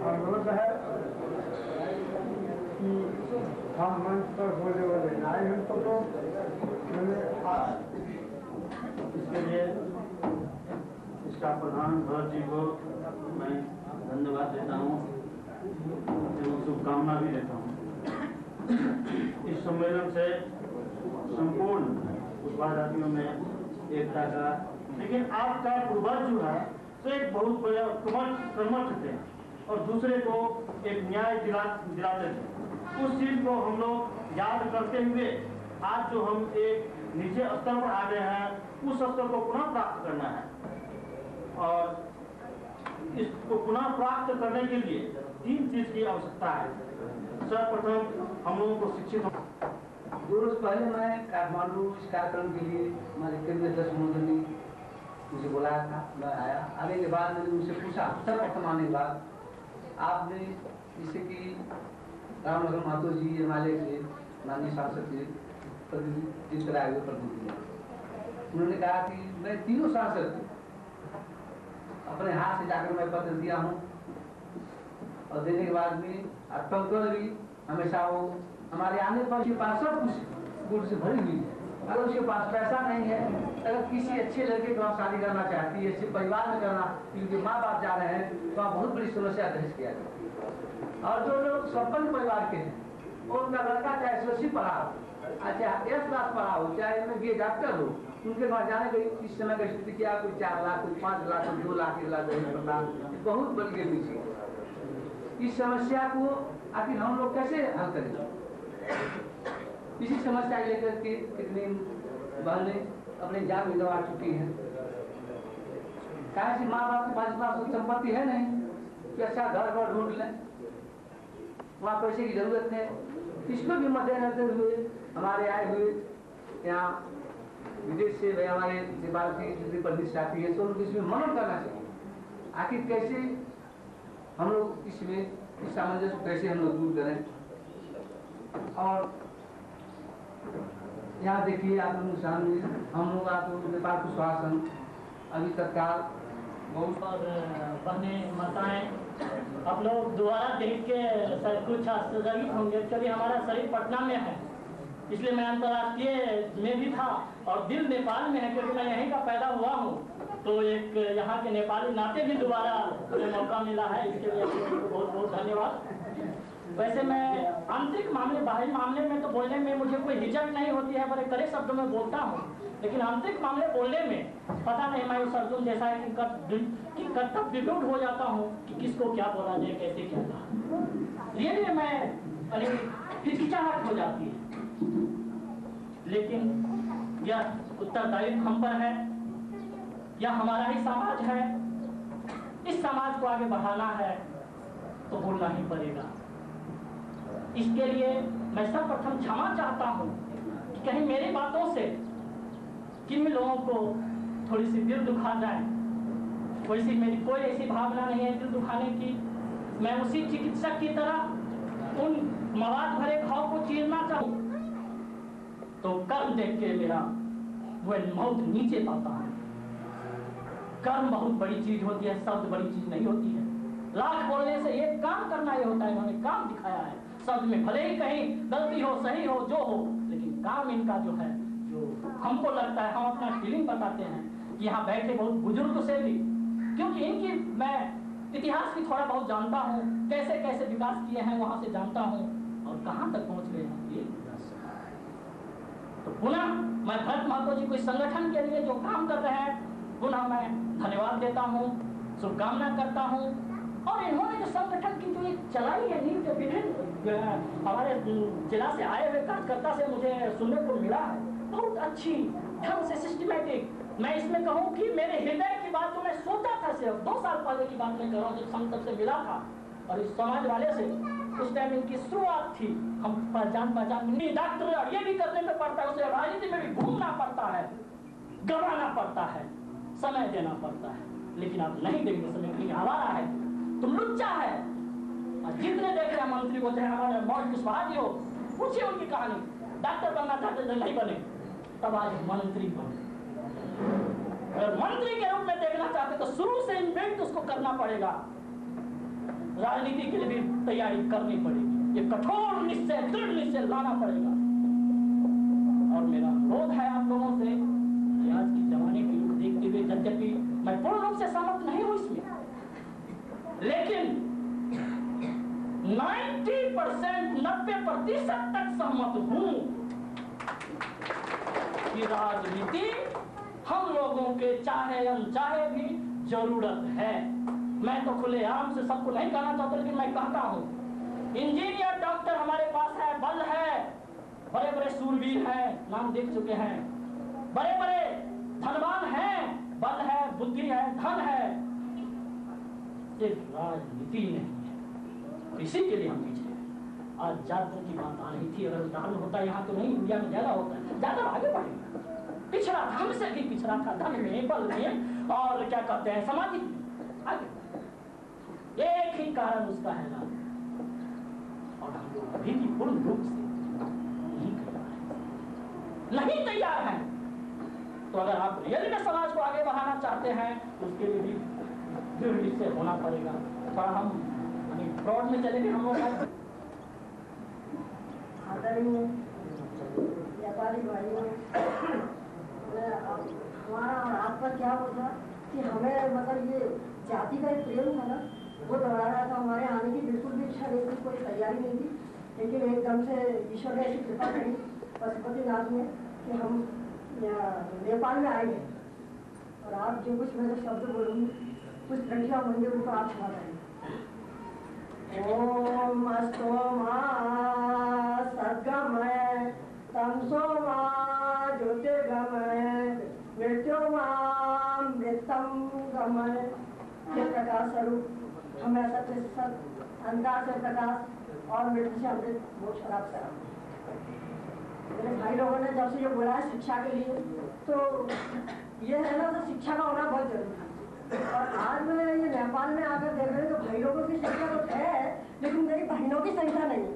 Speaker 16: अनुरोध है कि हम मंच पर बोले बोले आए हैं तो
Speaker 3: इसके लिए इसका प्रधान भरत जी को मैं धन्यवाद देता हूँ एवं शुभकामना भी देता हूँ। इस सम्मेलन से संपूर्ण कुशवाहा जातियों में एकता का, लेकिन आपका पूर्वज जो है तो एक बहुत बड़ा कर्मठ थे और दूसरे को एक न्याय दिलाते थे। उस चीज को हम लोग याद करते हुए आज जो हम एक नीचे स्तर पर आ गए हैं उस स्तर को पुनः प्राप्त करना है और इसको पुनः प्राप्त करने के लिए 3 चीज की आवश्यकता है। सर्वप्रथम हम लोगों को शिक्षित
Speaker 2: 2 रोज पहले मैं काठमांडू इस कार्यक्रम के लिए हमारे केंद्रीय दस मोदी ने मुझे बुलाया था, मैं आया। आने के बाद मैंने उनसे पूछा, सर्वप्रथम आने के बाद आपने जैसे कि रामनगर महतो जी हिमालय से माननीय सांसद से प्रतिनिधित्व कराए हुए प्रतिनिधि, उन्होंने कहा कि मैं तीनों सांसद अपने हाथ से जाकर मैं पत्र दिया हूँ और देने के बाद में अटल भी हमेशा वो हमारे आने पर उसके पास सब कुछ गुड़ से भरी हुई है। अगर उसके पास पैसा नहीं है, अगर किसी अच्छे लड़के को आप शादी करना चाहती है, अच्छे परिवार में करना, क्योंकि माँ बाप जा रहे हैं तो आप बहुत बड़ी समस्या दर्ज किया जाए। और जो लोग संपन्न परिवार के हैं वो उनका लड़का चाहे एसएससी पढ़ा हो, अच्छा 10 क्लास पढ़ा हो, चाहे उनमें बी डॉक्टर हो, उनके पास जाने के इस समय की स्थिति क्या, कोई 4 लाख, कोई 5 लाख, कोई 2 लाख, 1 लाख दहेज प्रदान बहुत बड़ी गिरनी चाहिए। इस समस्या को आखिर हम लोग कैसे हल करेंगे? इसी समस्या को लेकर के कितनी बहनें अपने जान भी गंवा चुकी हैं। कहा माँ बाप के पास इतना संपत्ति है नहीं कि अच्छा घर ढूंढ लें, वहाँ पैसे की जरूरत है। इसको भी मद्देनजर हुए हमारे आए हुए यहाँ विदेश से हमारे नेपाल की जितनी प्रतिष्ठाती है तो उनको इसमें मनन करना चाहिए। आखिर कैसे हम लोग इसमें इस सामंजस्य को कैसे हम लोग दूर करें। और यहाँ देखिए आप लोग सामने हम लोग आप नेपाल कुशवाहा संघ अभी तत्काल
Speaker 1: बहुत और बहनें माताएं आप लोग दोबारा देख के कुछ आश्चर्यचकित होंगे, क्योंकि हमारा शरीर पटना में है, इसलिए मैं अंतर्राष्ट्रीय में भी था और दिल नेपाल में है, क्योंकि मैं यहीं का पैदा हुआ हूँ। तो एक यहाँ के नेपाली नाते भी दोबारा मुझे मौका मिला है, इसके लिए बहुत बहुत धन्यवाद। वैसे मैं आंतरिक मामले बाहरी मामले में तो बोलने में मुझे कोई हिचक नहीं होती है, बड़े कड़े शब्दों में बोलता हूँ, लेकिन आंतरिक मामले बोलने में पता नहीं मैं उस अर्जुन जैसा है कि कर्तव्य विभूत हो जाता हूँ कि किसको क्या बोला जाए, कैसे क्या कहा, ये मैं हिचकिचाहट हो जाती है। लेकिन यह उत्तरदायित्व हम पर है, यह हमारा ही समाज है, इस समाज को आगे बढ़ाना है तो बोलना ही पड़ेगा। इसके लिए मैं सर्वप्रथम क्षमा चाहता हूँ कि कहीं मेरी बातों से किन लोगों को थोड़ी सी दिल दुखा जाए। मेरी कोई ऐसी भावना नहीं है दिल दुखाने की। मैं उसी चिकित्सक की तरह उन मवाद भरे घाव को चीरना चाहूँ तो कर्म देख के मेरा वह मौत नीचे पाता है। कर्म बहुत बड़ी चीज होती है, शब्द बड़ी चीज नहीं होती है। लाख बोलने से एक काम करना ही होता है, इन्होंने काम दिखाया है। शब्द में भले ही कहीं गलती हो, सही हो, जो हो, लेकिन काम इनका जो है, जो हमको लगता है, हम अपना फीलिंग बताते हैं कि यहाँ बैठे बहुत बुजुर्ग से भी, क्योंकि इनकी मैं इतिहास भी थोड़ा बहुत जानता हूँ, कैसे कैसे विकास किए हैं वहां से जानता हूँ और कहाँ तक पहुँच गए हैं ये। तो पुनः मैं भरत महतो जी को इस संगठन के लिए जो काम कर रहे हैं पुनः मैं धन्यवाद देता हूँ, शुभकामना करता हूँ। और इन्होंने जो संगठन की जो एक चलाई है नींव, जो विभिन्न हमारे जिला से आए हुए कार्यकर्ता से मुझे सुनने को मिला है, बहुत अच्छी ढंग से सिस्टमेटिक। मैं इसमें कहूँ कि मेरे हृदय की बात जो मैं सोचा था सिर्फ 2 साल पहले की बात मैं कर रहा हूँ, जब संसद से मिला था और इस समाज वाले से उस टाइम इनकी शुरुआत थी। हम पहचान डॉक्टर ये भी करने में पड़ता है, उसे राजनीति में भी घूमना पड़ता है, गवाना पड़ता है,
Speaker 3: समय देना पड़ता है, लेकिन आप नहीं देंगे समय, क्योंकि आवारा है, तुम लुच्चा है। और जितने देख रहे हैं मंत्री को, चाहे हमारे मौज कुशवाहा जी हो, पूछिए उनकी कहानी, डॉक्टर बनना चाहते थे नहीं बने, तब आज मंत्री बने। अगर मंत्री के रूप में देखना चाहते तो शुरू से इन्वेंट उसको करना पड़ेगा, राजनीति के लिए भी तैयारी करनी पड़ेगी, ये कठोर निश्चय, दृढ़ निश्चय लाना पड़ेगा। और मेरा अनुरोध है आप लोगों से कि आज की जमाने की रूप देखते हुए, यद्यपि मैं पूर्ण रूप से सहमत नहीं हूं इसमें, लेकिन 90% तक सहमत हूं कि राजनीति हम लोगों के चाहे अनचाहे भी जरूरत है। मैं तो खुलेआम से सबको नहीं कहना चाहता, लेकिन मैं कहता हूं, इंजीनियर डॉक्टर हमारे पास है, बल है, बड़े बड़े सूरवीर हैं, नाम देख चुके हैं, बड़े बड़े धनवान हैं, बल है, बुद्धि है, धन है, सिर्फ राजनीति नहीं है। इसी के लिए हम पीछे हैं। आज जातों की बात आ रही थी, अगर उदाहरण होता यहाँ तो नहीं, इंडिया में ज्यादा होता है, ज्यादा आगे बढ़ेगा, पिछड़ा था, हमसे भी पिछड़ा था, धन में, बल में, और क्या कहते हैं सामाजिक आगे। एक ही कारण उसका है ना, और हम लोग अभी भी पूर्ण रूप से नहीं तैयार हैं। तो अगर आप रियल में समाज को आगे बढ़ाना चाहते हैं, उसके लिए भी दृढ़ निश्चय होना पड़ेगा। थोड़ा हम फ्रॉड में चले गए हम लोग।
Speaker 14: आदरणीय व्यापारी भाइयों, हमारा और आपका क्या होता कि हमें मतलब ये जाति का एक प्रेम था ना, वो दोहरा रहा था। हमारे आने की बिल्कुल भी इच्छा नहीं थी, कोई तैयारी नहीं थी, लेकिन एकदम से ईश्वर ने ऐसी कृपा करी पशुपतिनाथ में कि हम नेपाल में आए हैं। और आप जो कुछ मैं शब्द बोलूँगी, कुछ प्रक्रिया मंदिर को आप सुना रहे हैं। ओम अस्तो मां सद्गमय तमसो मां ज्योतिर्गमय मृत्यु मां मृतम गमय। ये प्रकाश स्वरूप हमें सत्य सत अंधकार से प्रकाश और मृत्यु से अमृत मोक्ष प्राप्त करा। मेरे भाई लोगों ने जब से ये बोला है शिक्षा के लिए, तो ये है ना, तो शिक्षा का होना बहुत जरूरी है। और आज मैं ये नेपाल में आकर देख रहे तो भाई लोगों की संख्या तो है, लेकिन मेरी बहनों की संख्या नहीं।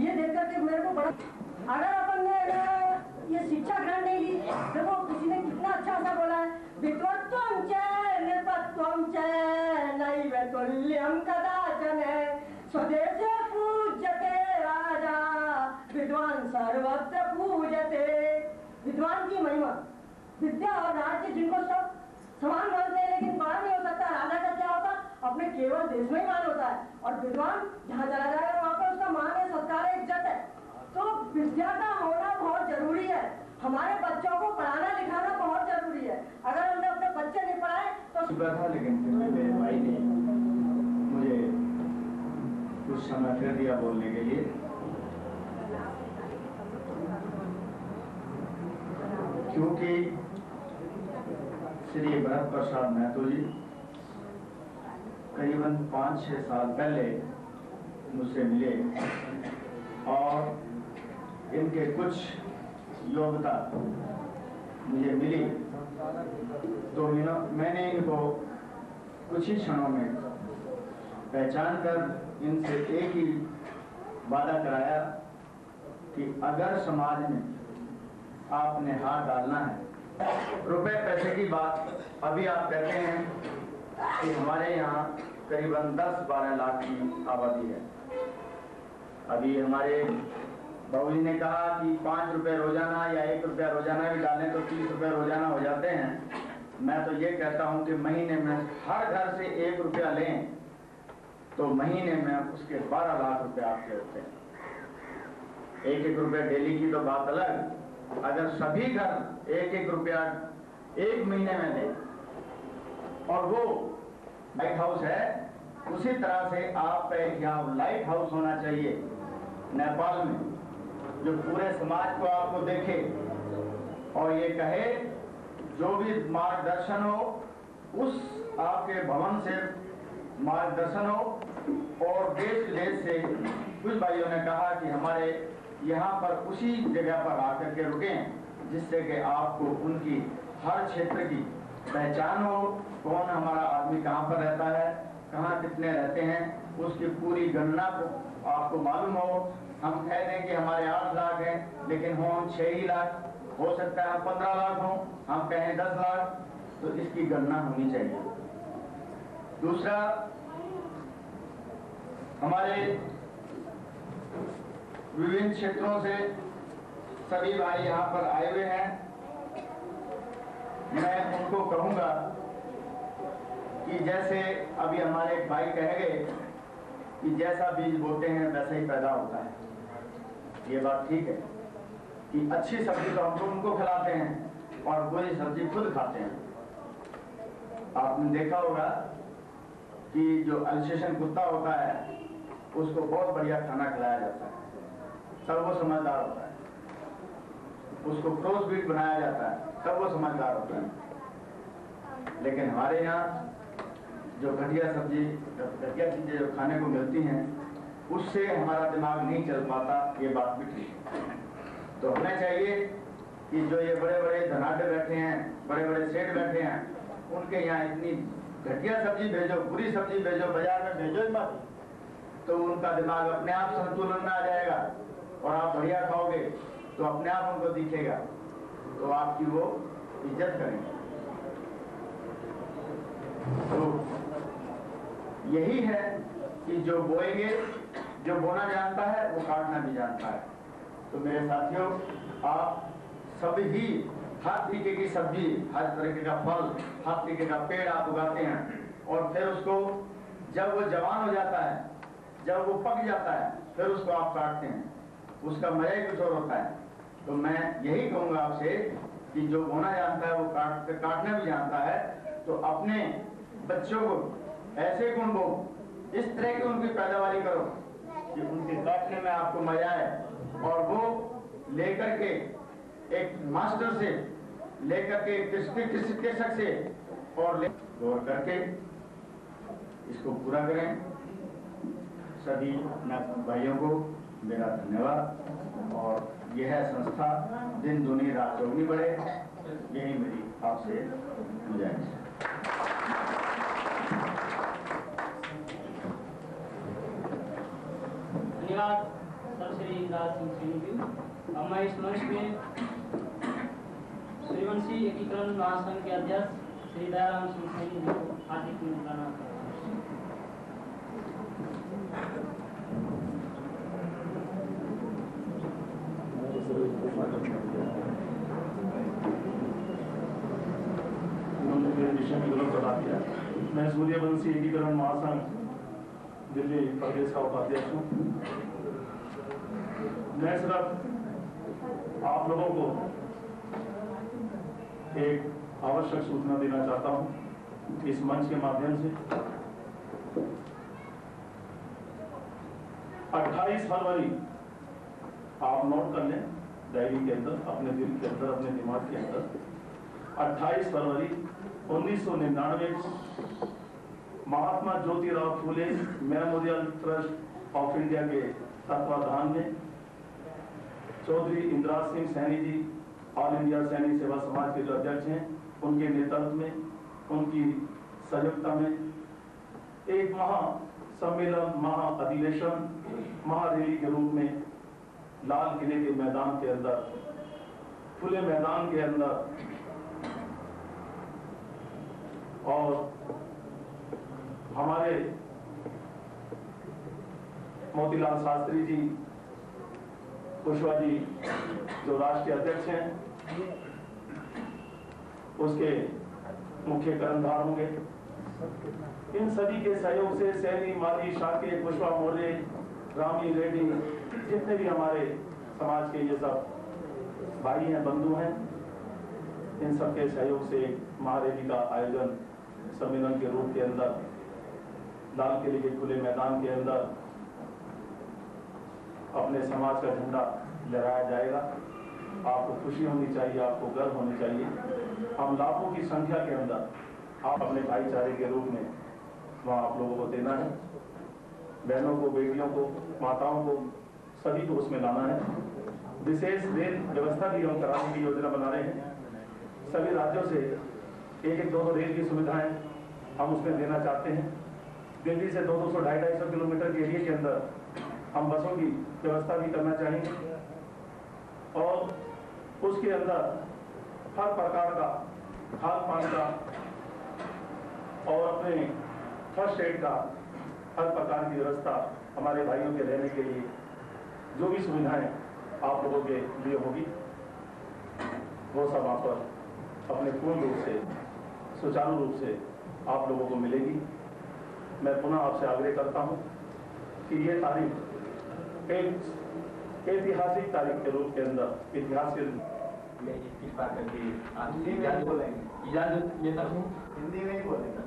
Speaker 14: ये देख करके मेरे को बड़ा, अगर अपन ने ये शिक्षा ग्रहण नहीं ली, देखो किसी ने कितना अच्छा सा बोला है, विद्वत्वं च नृपत्वं च नैव तुल्यं कदाचन स्वदेशे पूज्यते राजा विद्वान सर्वत्र पूज्यते। विद्वान की महिमा, विद्या और राज्य जिनको सब समान मानते हैं, लेकिन बड़ा नहीं हो सकता। राजा का क्या होता, अपने केवल देश में ही मान होता है, और विद्वान जहाँ चला जाएगा वहाँ पर उसका मान है, सत्कार है, इज्जत है। तो विद्या का होना बहुत जरूरी है। हमारे बच्चों को पढ़ाना लिखाना बहुत जरूरी है। अगर हमने अपने बच्चे नहीं पढ़ाए तो
Speaker 5: था, लेकिन फिर मेरे भाई ने मुझे कुछ समय फिर दिया बोलने के लिए। क्योंकि श्री भरत प्रसाद महतो जी करीबन 5-6 साल पहले मुझसे मिले और इनके कुछ योग्यता मुझे मिली, तो मैंने इनको कुछ ही क्षणों में पहचान कर इनसे एक ही वादा कराया कि अगर समाज में आपने हाथ डालना है, रुपए पैसे की बात अभी आप कहते हैं कि हमारे यहाँ करीबन 10-12 लाख की आबादी है। अभी हमारे बाबूजी ने कहा कि 5 रुपए रोजाना या 1 रुपया रोजाना भी डालें तो 30 रुपए रोजाना हो जाते हैं। मैं तो ये कहता हूँ कि महीने में हर घर से 1 रुपया लें तो महीने में उसके 12 लाख रुपए आपके होते हैं। 1-1 रुपये डेली की तो बात अलग, अगर सभी घर 1-1 रुपया 1 महीने में दें और वो लाइट हाउस है, उसी तरह से आप यहाँ लाइट हाउस होना चाहिए नेपाल में, जो पूरे समाज को आपको देखे और ये कहे जो भी मार्गदर्शन हो उस आपके भवन से मार्गदर्शन हो। और देश विदेश से कुछ भाइयों ने कहा कि हमारे यहाँ पर उसी जगह पर आकर के रुकें, जिससे कि आपको उनकी हर क्षेत्र की पहचान हो, कौन हमारा आदमी कहाँ पर रहता है, कहाँ कितने रहते हैं, उसकी पूरी गणना को आपको मालूम हो। हम कह दें कि हमारे 8 लाख हैं, लेकिन हो हम 6 ही लाख, हो सकता है हम 15 लाख हों, हम कहें 10 लाख, तो इसकी गणना होनी चाहिए। दूसरा, हमारे विभिन्न क्षेत्रों से सभी भाई यहाँ पर आए हुए हैं। मैं उनको कहूंगा कि जैसे अभी हमारे एक भाई कह गए कि जैसा बीज बोते हैं वैसा ही पैदा होता है, ये बात ठीक है कि अच्छी सब्जी तो हम लोग उनको खिलाते हैं और बुरी सब्जी खुद खाते हैं। आपने देखा होगा कि जो अल्सेशन कुत्ता होता है उसको बहुत बढ़िया खाना खिलाया जाता है, तब वो समझदार होता है। उसको क्रॉस ब्रीड बनाया जाता है, तब वो समझदार होता है। लेकिन हमारे यहाँ जो घटिया सब्जी, घटिया चीजें जो खाने को मिलती हैं, उससे हमारा दिमाग नहीं चल पाता, ये बात भी ठीक है। तो हमें चाहिए कि जो ये बड़े बड़े धनाढ्य बैठे हैं, बड़े बड़े सेठ बैठे हैं, उनके यहाँ इतनी घटिया सब्जी भेजो, बुरी सब्जी भेजो, बाजार में भेजो ही मत, तो उनका दिमाग अपने आप संतुलन में आ जाएगा और आप बढ़िया खाओगे तो अपने आप उनको दिखेगा, तो आपकी वो इज्जत करेंगे। तो यही है कि जो बोएंगे, जो बोना जानता है वो काटना भी जानता है। तो मेरे साथियों, आप सभी हर तरीके की सब्जी, हर तरीके का फल, हर तरीके का पेड़ आप उगाते हैं और फिर उसको जब वो जवान हो जाता है, जब वो पक जाता है, फिर उसको आप काटते हैं, उसका मजा ही कुछ और होता है। तो मैं यही कहूंगा आपसे कि जो बोना जानता है वो काटना भी जानता है। तो अपने बच्चों को ऐसे गुण दो, इस तरह की उनकी पैदावारी करो कि उनके काटने में आपको मजा आए और वो लेकर के एक मास्टर से लेकर के कृषक से और गौर करके इसको पूरा करें। सभी भाइयों को मेरा धन्यवाद और यह संस्था दिन दुनी रात चौगनी बढ़े, यही मेरी आपसे गुजारिश है।
Speaker 1: धन्यवाद सर श्री इंद्राज सिंह सैनी जी। अब मैं इस मंच में सूर्यवंशी एकीकरण महासंघ के अध्यक्ष श्री दयाराम सिंह सैनी जी को हार्दिक निमंत्रणा करता हूं।
Speaker 9: विषय में गलत बता दिया। मैं सूर्यवंशी एकीकरण महासंघ दिल्ली प्रदेश का उपाध्यक्ष हूँ। मैं सिर्फ आप लोगों को एक आवश्यक सूचना देना चाहता हूँ इस मंच के माध्यम से। 28 फरवरी आप नोट कर लें डायरी के अंदर, अपने दिल के अंदर, अपने दिमाग के अंदर। 28 फरवरी 1999 Mahatma Jyotirao Phule memorial trust of India के तत्वाधान में चौधरी इंद्राज सिंह सैनी जी, ऑल इंडिया सैनिक सेवा समाज के जो अध्यक्ष हैं, उनके नेतृत्व में, उनकी सहयोगिता में एक महासम्मेलन, महाअधिवेशन, महारैली के रूप में लाल किले के मैदान के अंदर, खुले मैदान के अंदर और हमारे मोतीलाल शास्त्री जी, कुशवाहा जी जो राष्ट्रीय अध्यक्ष हैं, उसके मुख्य कर्णधार होंगे। इन सभी के सहयोग से सैनी, माली, शाके, कुशवाहा, मोरे, रामी, रेड्डी, जितने भी हमारे समाज के ये सब भाई हैं, बंधु हैं, इन सबके सहयोग से महारैली का आयोजन सम्मेलन के रूप के अंदर लाल किले के खुले मैदान के अंदर अपने समाज का झंडा लहराया जाएगा। आपको खुशी होनी चाहिए, आपको गर्व होनी चाहिए। हम लाखों की संख्या के अंदर आप अपने भाईचारे के रूप में वहाँ आप लोगों को देना है। बहनों को, बेटियों को, माताओं को, सभी को उसमें लाना है। विशेष रेल व्यवस्था भी हम कराने की योजना बना रहे हैं। सभी राज्यों से एक 2 रेल की सुविधाएं हम उसमें देना चाहते हैं। दिल्ली से 200 250 किलोमीटर के एरिया के अंदर हम बसों की व्यवस्था भी करना चाहेंगे और उसके अंदर हर प्रकार का खान पान का और अपने फर्स्ट एड का हर प्रकार की व्यवस्था हमारे भाइयों के रहने के लिए जो भी सुविधाएं आप लोगों के लिए होगी वो सब वहाँ पर अपने पूर्ण रूप से सुचारू रूप से आप लोगों को मिलेगी। मैं पुनः आपसे आग्रह करता हूँ कि ये तारीख एक ऐतिहासिक तारीख के रूप के अंदर इतिहास के
Speaker 5: कृपा करके आप
Speaker 2: इजाजत लेता हूँ।
Speaker 5: हिंदी में ही बोलेगा।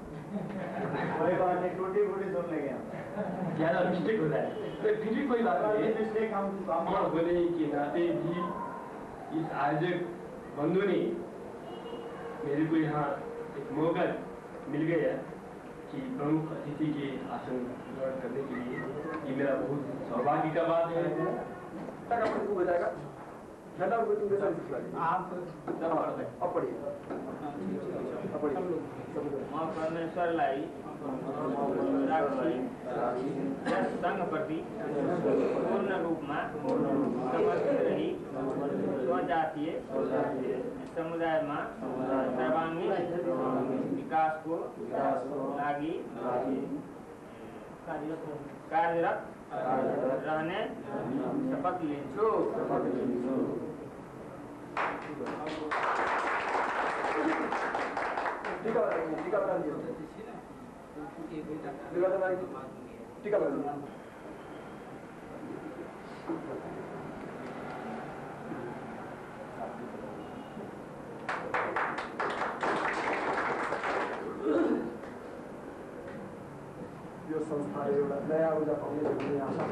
Speaker 5: कोई बात नहीं, टूटी फूटी सुन लेंगे हम।
Speaker 2: ज्यादा मिस्टेक हो जाए तो फिर भी कोई बात नहीं।
Speaker 5: मिस्टेक हम
Speaker 2: होने के नाते भी इस आयोजक बंधु ने मेरे को यहाँ एक मौका मिल गया कि प्रमुख अतिथि के आसन ग्रहण करने के लिए। ये मेरा बहुत सौभाग्य का बात है। हो जाएगा
Speaker 3: आप परमेश्वरलाई संघ प्रति पूर्ण रूपमा समर्पित रही स्वजातीय समुदायमा सर्वांगीण विकासको लागि कार्यरत रहने शपथ लिन्छु।
Speaker 16: यो संस्थाले एउटा नयाँ ऊर्जा पाउने भन्ने आशा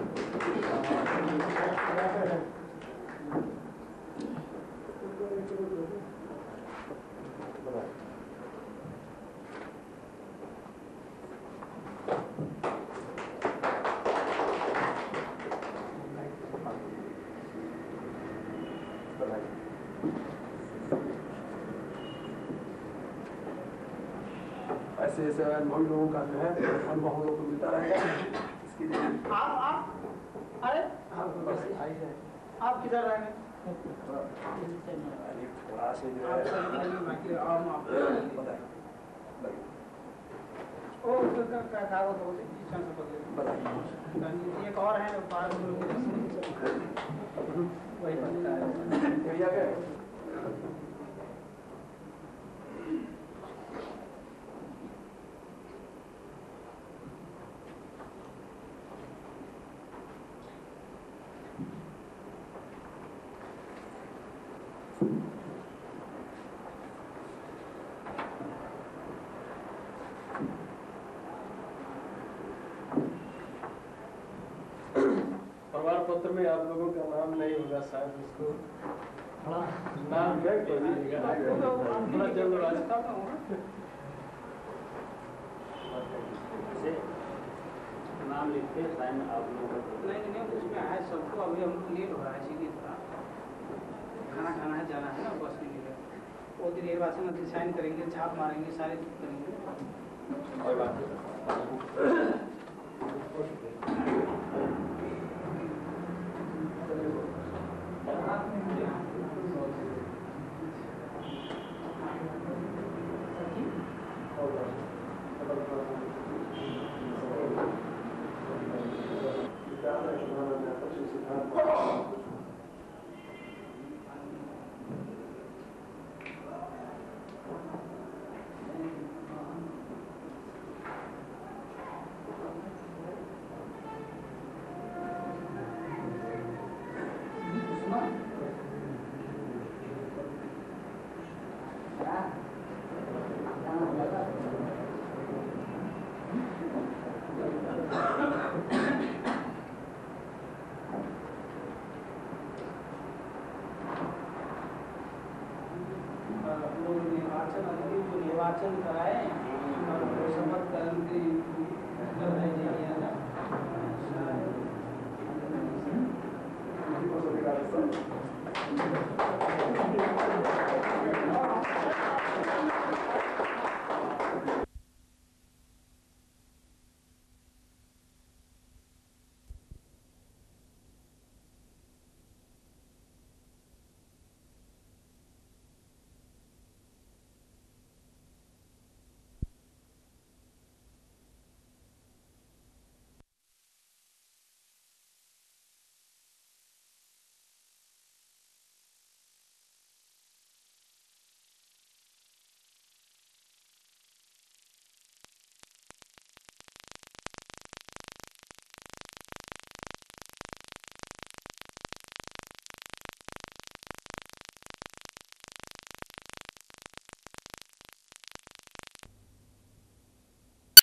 Speaker 16: ऐसे ऐसे अनुभवी लोगों का जो है अनुभव हम लोग को मिलता रहेगा। इसके लिए
Speaker 3: आप अरे आप किधर रहेंगे?
Speaker 16: थोड़ा से जो है
Speaker 3: एक और है वही
Speaker 16: बढ़िया गए। प्रमाण पत्र में आप लोगों का नाम नहीं होगा, शायद उसको नाम क्या थोड़ा जल्द रास्ता
Speaker 3: नाम लिखते हैं साइन आप लोगों को नहीं उसमें है सबको। अभी हमको लेट हो रहा है इसीलिए थोड़ा खाना खाना है, जाना है ना बस के लिए। वो दिन निर्वाचन अधिकारी साइन करेंगे, छाप मारेंगे, सारे करेंगे।
Speaker 16: कोई बात नहीं।
Speaker 3: निर्वाचन कराए शपथ